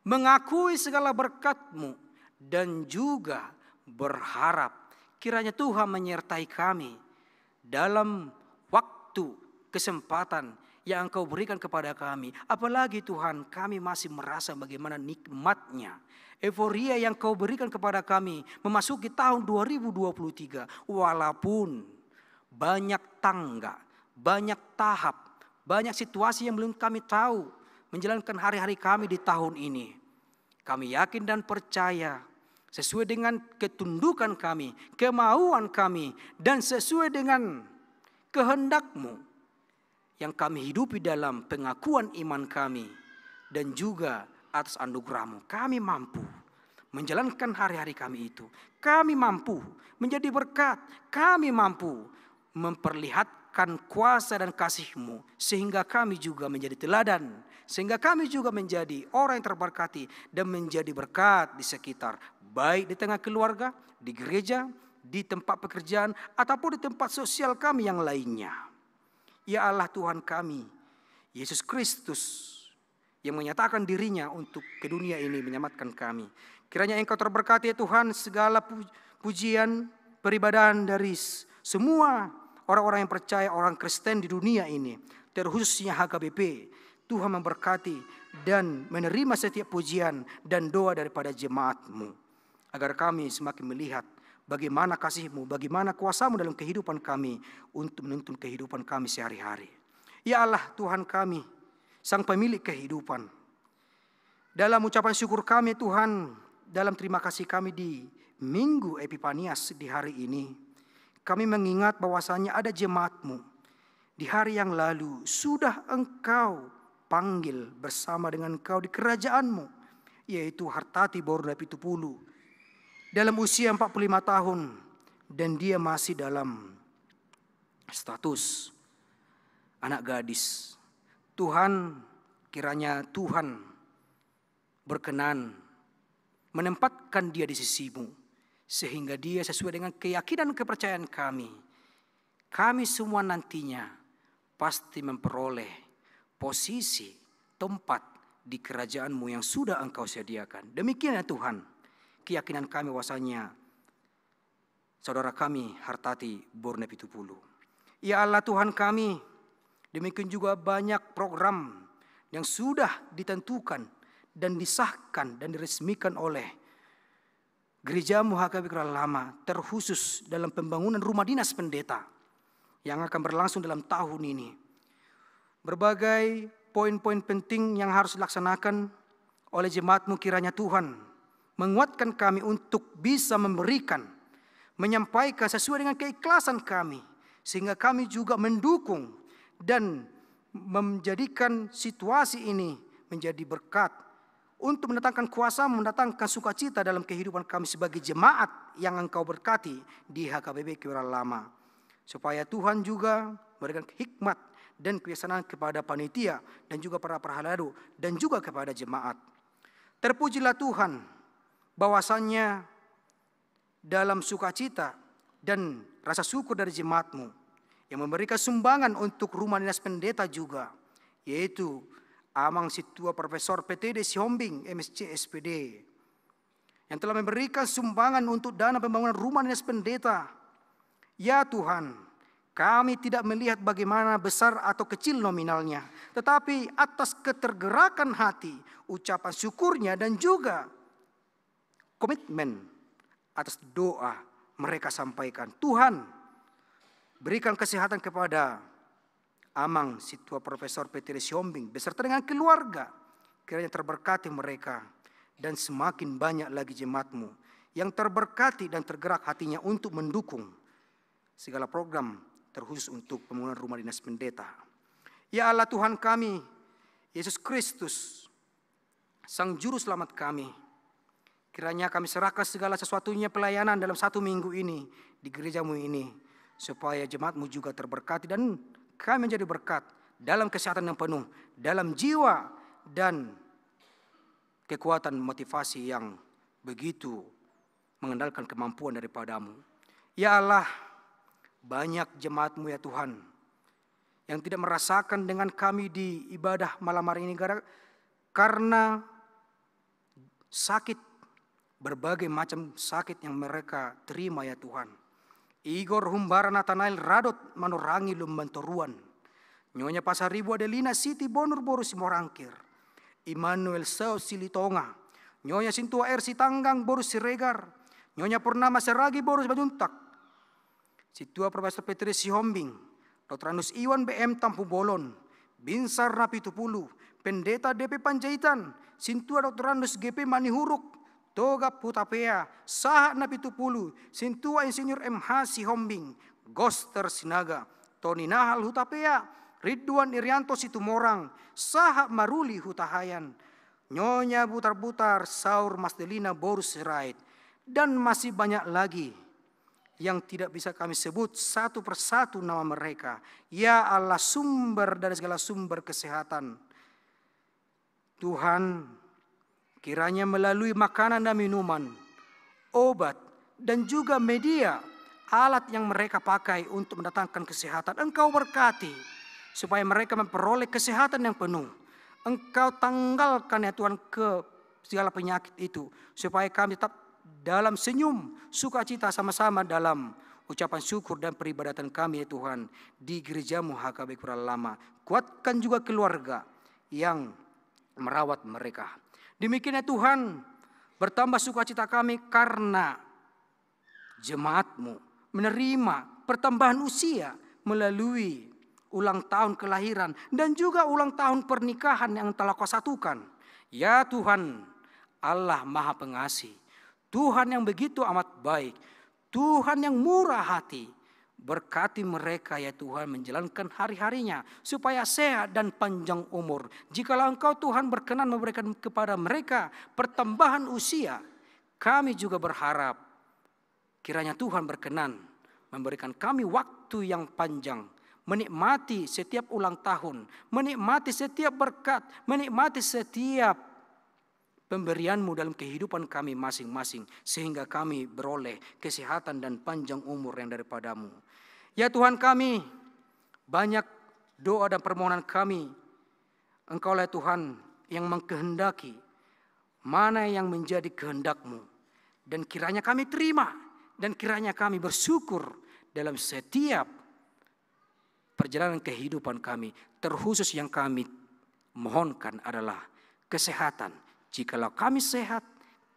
mengakui segala berkat-Mu, dan juga berharap kiranya Tuhan menyertai kami dalam waktu, kesempatan yang Engkau berikan kepada kami. Apalagi Tuhan, kami masih merasa bagaimana nikmatnya, euforia yang Kau berikan kepada kami memasuki tahun 2023. Walaupun banyak tangga, banyak tahap, banyak situasi yang belum kami tahu menjalankan hari-hari kami di tahun ini. Kami yakin dan percaya sesuai dengan ketundukan kami, kemauan kami, dan sesuai dengan kehendak-Mu yang kami hidupi dalam pengakuan iman kami, dan juga atas anugerah-Mu kami mampu menjalankan hari-hari kami itu. Kami mampu menjadi berkat, kami mampu memperlihatkan kuasa dan kasih-Mu, sehingga kami juga menjadi teladan, sehingga kami juga menjadi orang yang terberkati dan menjadi berkat di sekitar, baik di tengah keluarga, di gereja, di tempat pekerjaan, ataupun di tempat sosial kami yang lainnya. Ya Allah Tuhan kami, Yesus Kristus, yang menyatakan dirinya untuk ke dunia ini menyelamatkan kami. Kiranya Engkau terberkati ya Tuhan, segala pujian, peribadahan dari semua orang-orang yang percaya, orang Kristen di dunia ini, terkhususnya HKBP. Tuhan memberkati dan menerima setiap pujian dan doa daripada jemaat-Mu, agar kami semakin melihat bagaimana kasih-Mu, bagaimana kuasa-Mu dalam kehidupan kami untuk menuntun kehidupan kami sehari-hari. Ya Allah Tuhan kami, Sang pemilik kehidupan, dalam ucapan syukur kami Tuhan, dalam terima kasih kami di Minggu Epifanias di hari ini, kami mengingat bahwasanya ada jemaat-Mu di hari yang lalu sudah Engkau panggil bersama dengan Engkau di kerajaan-Mu, yaitu Hartati Boruna Pitupulu, dalam usia 45 tahun, dan dia masih dalam status anak gadis. Tuhan, kiranya Tuhan berkenan menempatkan dia di sisimu, sehingga dia sesuai dengan keyakinan dan kepercayaan kami. Kami semua nantinya pasti memperoleh posisi, tempat di kerajaan-Mu yang sudah Engkau sediakan. Demikian ya Tuhan, keyakinan kami bahwasanya saudara kami Hartati Bornepitupulu. Ya Allah Tuhan kami, demikian juga banyak program yang sudah ditentukan dan disahkan dan diresmikan oleh Gereja-Mu HKBP Kerala Lama, terkhusus dalam pembangunan rumah dinas pendeta yang akan berlangsung dalam tahun ini. Berbagai poin-poin penting yang harus dilaksanakan oleh jemaat-Mu, kiranya Tuhan menguatkan kami untuk bisa memberikan, menyampaikan sesuai dengan keikhlasan kami, sehingga kami juga mendukung dan menjadikan situasi ini menjadi berkat untuk mendatangkan kuasa, mendatangkan sukacita dalam kehidupan kami sebagai jemaat yang Engkau berkati di HKBP Kerala Lama. Supaya Tuhan juga memberikan hikmat dan kebijaksanaan kepada panitia dan juga para perhaladu dan juga kepada jemaat. Terpujilah Tuhan bahwasannya dalam sukacita dan rasa syukur dari jemaat-Mu yang memberikan sumbangan untuk rumah dinas pendeta juga, yaitu Amang Situa Profesor PTD Sihombing MSc SPD, yang telah memberikan sumbangan untuk dana pembangunan rumah dinas pendeta. Ya Tuhan, kami tidak melihat bagaimana besar atau kecil nominalnya, tetapi atas ketergerakan hati, ucapan syukurnya dan juga komitmen atas doa mereka sampaikan. Tuhan, berikan kesehatan kepada Amang Situa Profesor PTD Sihombing beserta dengan keluarga. Kiranya terberkati mereka dan semakin banyak lagi jemaat-Mu yang terberkati dan tergerak hatinya untuk mendukung segala program terkhusus untuk pembangunan rumah dinas pendeta. Ya Allah Tuhan kami, Yesus Kristus, Sang Juru Selamat kami, kiranya kami serahkan segala sesuatunya pelayanan dalam 1 minggu ini di gereja-Mu ini, supaya jemaat-Mu juga terberkati dan kami menjadi berkat dalam kesehatan yang penuh, dalam jiwa dan kekuatan motivasi yang begitu mengandalkan kemampuan daripada-Mu. Ya Allah, banyak jemaat-Mu ya Tuhan yang tidak merasakan dengan kami di ibadah malam hari ini karena sakit, berbagai macam sakit yang mereka terima ya Tuhan. Igor Humbara Nathanael Radot Manorangi Lumbantoruan, Nyonya Pasaribu Adelina Siti Bonur Boru Simorangkir, Immanuel Sao Silitonga, Nyonya Sintua Ersi Tanggang Boru Siregar, Nyonya Purnama Seragi Boru Bajuntak, Situa Profesor Petri Sihombing, Dr. Anus Iwan BM Tampu Bolon, Binsar Napitupulu, Pendeta DP Panjaitan, Sintua Dr. Anus GP Manihuruk, Toga Putapea, Saha Napitupulu, Sintua Insinyur MH Sihombing, Goster Sinaga, Tony Nahal Hutapea, Ridwan Irianto Situmorang, Saha Maruli Hutahayan, Nyonya Butar-Butar, Saur Masdelina Borus Sirait, dan masih banyak lagi yang tidak bisa kami sebut satu persatu nama mereka. Ya Allah, sumber dari segala sumber kesehatan. Tuhan, kiranya melalui makanan dan minuman, obat, dan juga media, alat yang mereka pakai untuk mendatangkan kesehatan, Engkau berkati, supaya mereka memperoleh kesehatan yang penuh. Engkau tanggalkan ya Tuhan ke segala penyakit itu, supaya kami tetap dalam senyum, sukacita sama-sama dalam ucapan syukur dan peribadatan kami ya Tuhan di gereja-Mu HKBP Kerala Lama. Kuatkan juga keluarga yang merawat mereka. Demikian ya Tuhan, bertambah sukacita kami karena jemaat-Mu menerima pertambahan usia melalui ulang tahun kelahiran dan juga ulang tahun pernikahan yang telah Kau satukan. Ya Tuhan, Allah Maha Pengasih, Tuhan yang begitu amat baik, Tuhan yang murah hati, berkati mereka ya Tuhan menjalankan hari-harinya supaya sehat dan panjang umur. Jikalau Engkau Tuhan berkenan memberikan kepada mereka pertambahan usia, kami juga berharap kiranya Tuhan berkenan memberikan kami waktu waktu yang panjang, menikmati setiap ulang tahun, menikmati setiap berkat, menikmati setiap pemberian-Mu dalam kehidupan kami masing-masing, sehingga kami beroleh kesehatan dan panjang umur yang daripada-Mu. Ya Tuhan kami, banyak doa dan permohonan kami, Engkaulah Tuhan yang mengkehendaki mana yang menjadi kehendak-Mu. Dan kiranya kami terima, dan kiranya kami bersyukur dalam setiap perjalanan kehidupan kami. Terkhusus yang kami mohonkan adalah kesehatan. Jikalau kami sehat,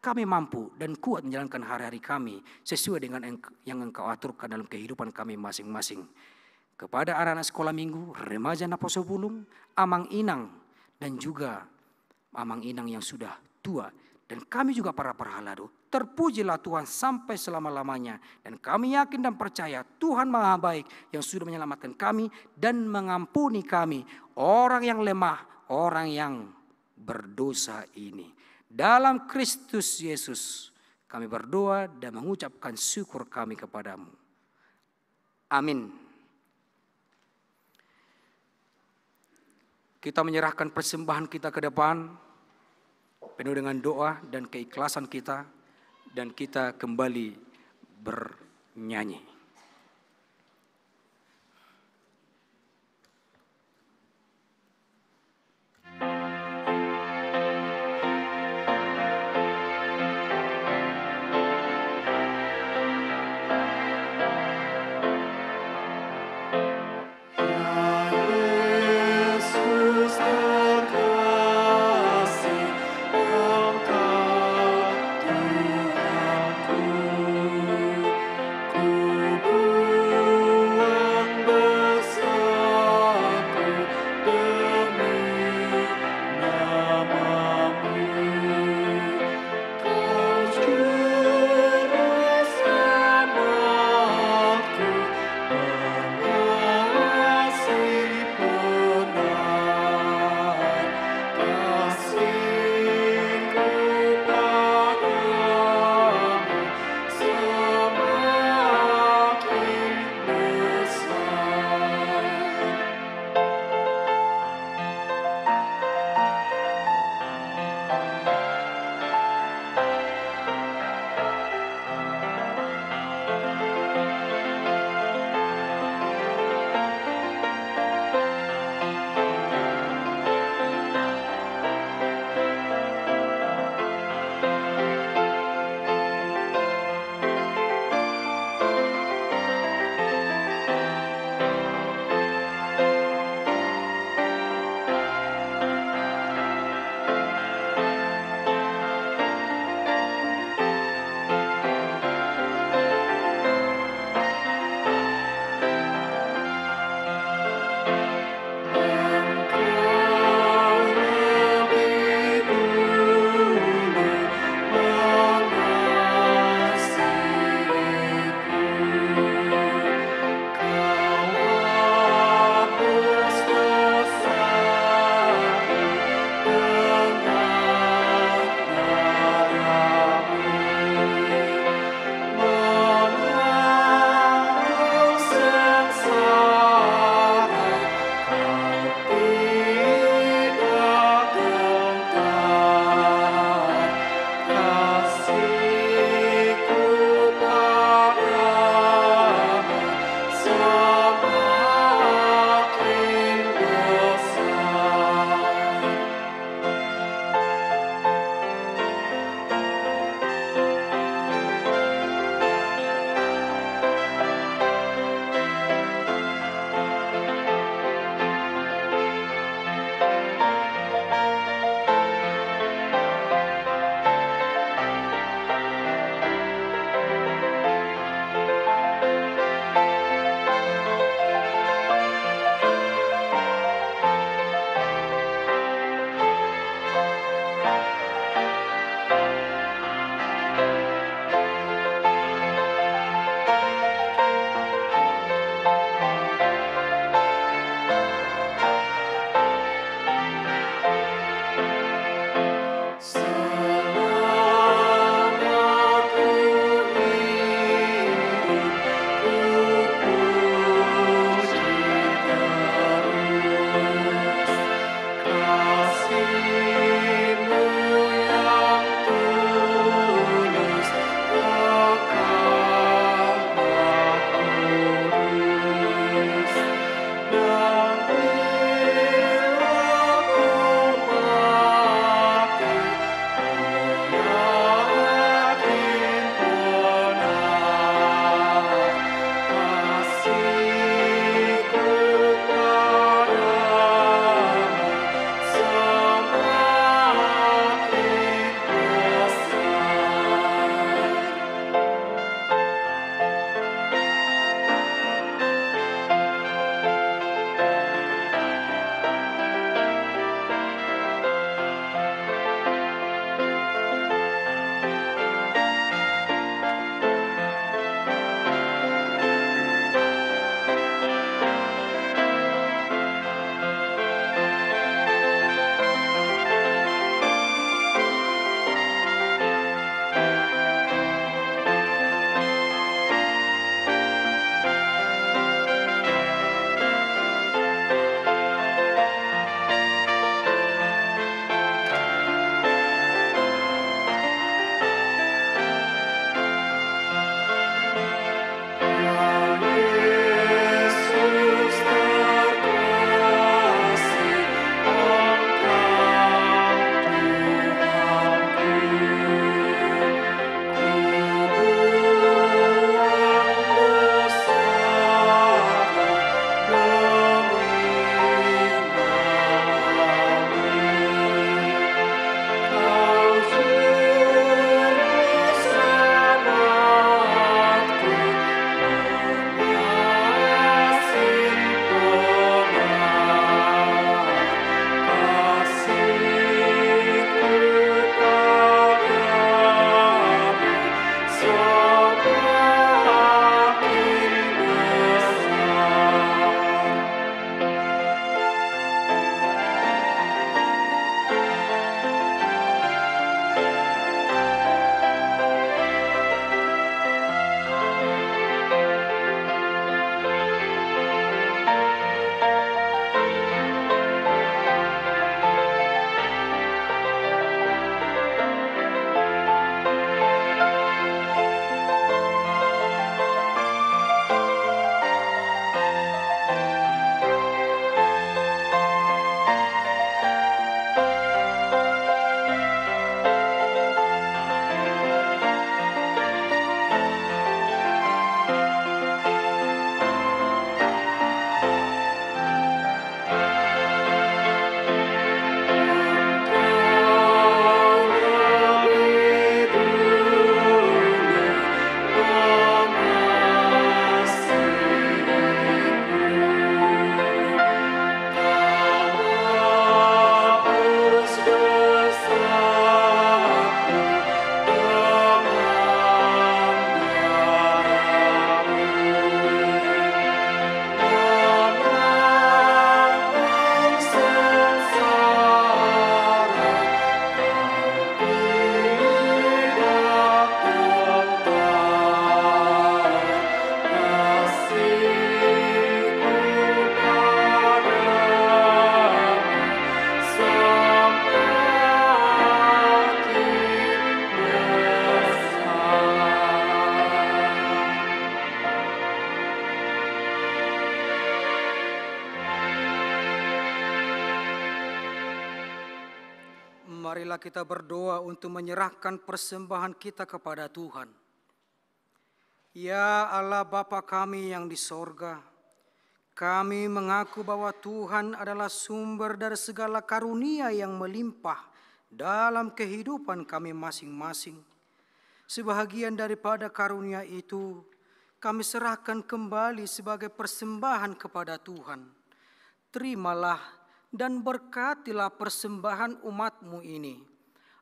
kami mampu dan kuat menjalankan hari-hari kami sesuai dengan yang Engkau aturkan dalam kehidupan kami masing-masing. Kepada anak-anak sekolah minggu, remaja Naposo Bulung, amang inang, dan juga amang inang yang sudah tua, dan kami juga para perhalado, terpujilah Tuhan sampai selama-lamanya. Dan kami yakin dan percaya Tuhan Maha Baik yang sudah menyelamatkan kami dan mengampuni kami, orang yang lemah, orang yang berdosa ini. Dalam Kristus Yesus kami berdoa dan mengucapkan syukur kami kepadamu. Amin. Kita menyerahkan persembahan kita ke depan, penuh dengan doa dan keikhlasan kita, dan kita kembali bernyanyi. Ku Marilah kita berdoa untuk menyerahkan persembahan kita kepada Tuhan. Ya Allah Bapa kami yang di sorga, kami mengaku bahwa Tuhan adalah sumber dari segala karunia yang melimpah dalam kehidupan kami masing-masing. Sebahagian daripada karunia itu kami serahkan kembali sebagai persembahan kepada Tuhan. Terimalah dan berkatilah persembahan umat-Mu ini,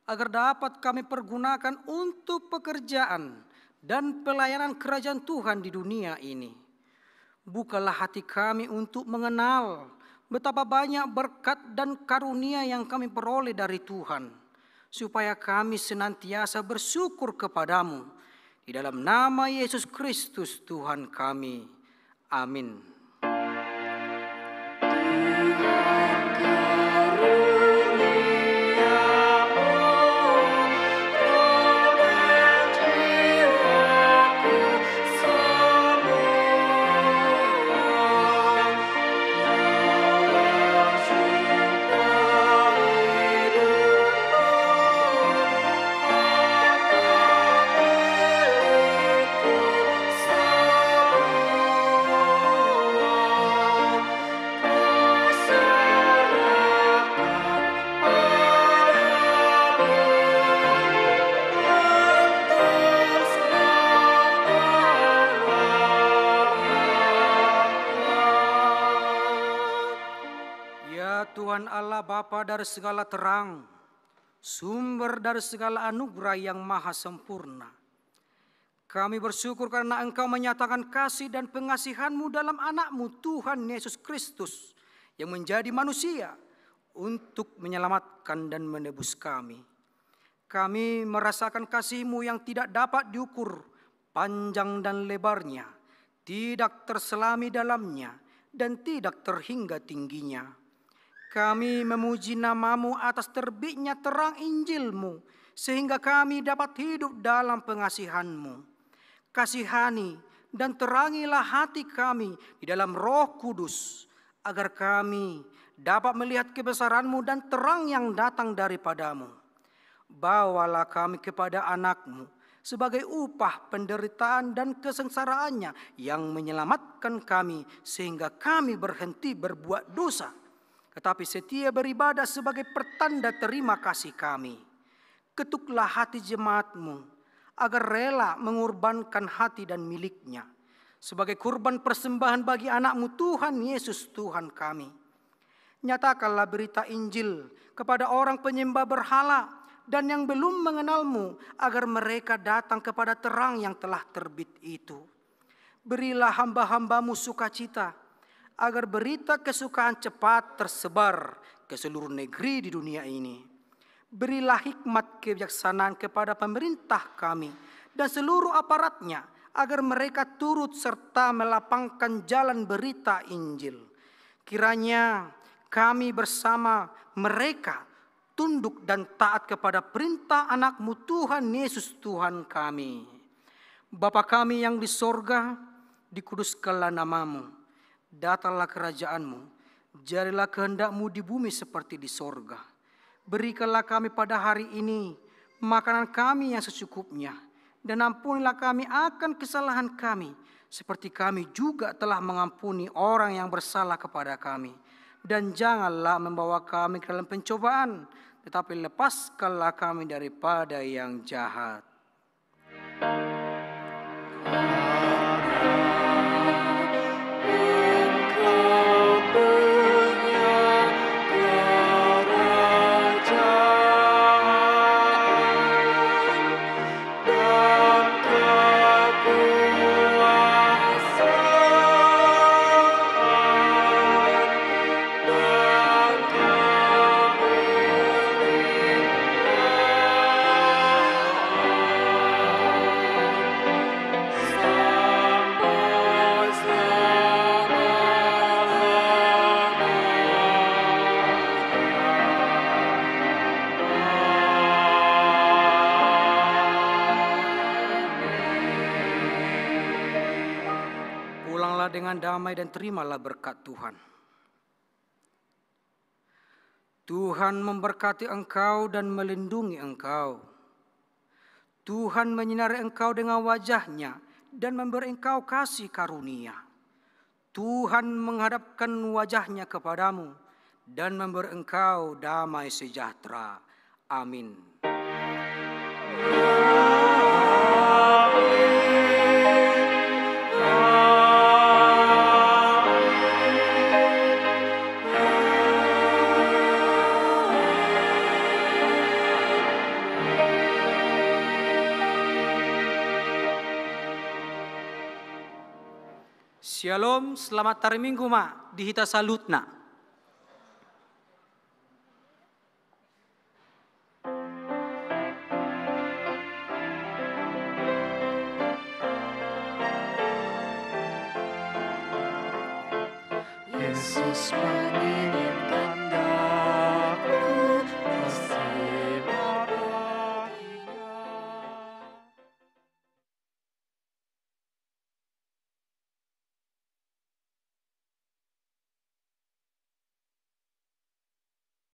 agar dapat kami pergunakan untuk pekerjaan dan pelayanan kerajaan Tuhan di dunia ini. Bukalah hati kami untuk mengenal betapa banyak berkat dan karunia yang kami peroleh dari Tuhan, supaya kami senantiasa bersyukur kepadamu. Di dalam nama Yesus Kristus Tuhan kami. Amin. Tuhan Allah Bapa dari segala terang, sumber dari segala anugerah yang maha sempurna. Kami bersyukur karena Engkau menyatakan kasih dan pengasihan-Mu dalam anak-Mu Tuhan Yesus Kristus yang menjadi manusia untuk menyelamatkan dan menebus kami. Kami merasakan kasih-Mu yang tidak dapat diukur panjang dan lebarnya, tidak terselami dalamnya, dan tidak terhingga tingginya. Kami memuji nama-Mu atas terbitnya terang Injil-Mu, sehingga kami dapat hidup dalam pengasihan-Mu. Kasihani dan terangilah hati kami di dalam Roh Kudus, agar kami dapat melihat kebesaran-Mu dan terang yang datang daripada-Mu. Bawalah kami kepada anak-Mu sebagai upah penderitaan dan kesengsaraannya yang menyelamatkan kami, sehingga kami berhenti berbuat dosa, tetapi setia beribadah sebagai pertanda terima kasih kami. Ketuklah hati jemaat-Mu, agar rela mengorbankan hati dan miliknya, sebagai kurban persembahan bagi anak-Mu Tuhan Yesus Tuhan kami. Nyatakanlah berita Injil kepada orang penyembah berhala dan yang belum mengenal-Mu, agar mereka datang kepada terang yang telah terbit itu. Berilah hamba-hamba-Mu sukacita, agar berita kesukaan cepat tersebar ke seluruh negeri di dunia ini. Berilah hikmat kebijaksanaan kepada pemerintah kami dan seluruh aparatnya, agar mereka turut serta melapangkan jalan berita Injil. Kiranya kami bersama mereka tunduk dan taat kepada perintah anak-Mu Tuhan Yesus Tuhan kami. Bapa kami yang di sorga, dikuduskanlah nama-Mu. Datanglah kerajaan-Mu, jadilah kehendak-Mu di bumi seperti di sorga. Berikanlah kami pada hari ini makanan kami yang secukupnya, dan ampunilah kami akan kesalahan kami, seperti kami juga telah mengampuni orang yang bersalah kepada kami. Dan janganlah membawa kami ke dalam pencobaan, tetapi lepaskanlah kami daripada yang jahat. Dengan damai dan terimalah berkat Tuhan. Tuhan memberkati engkau dan melindungi engkau. Tuhan menyinari engkau dengan wajah-Nya dan memberi engkau kasih karunia. Tuhan menghadapkan wajah-Nya kepadamu dan memberi engkau damai sejahtera. Amin. Shalom, selamat hari Minggu, Mak. Dihita salutna. Yesus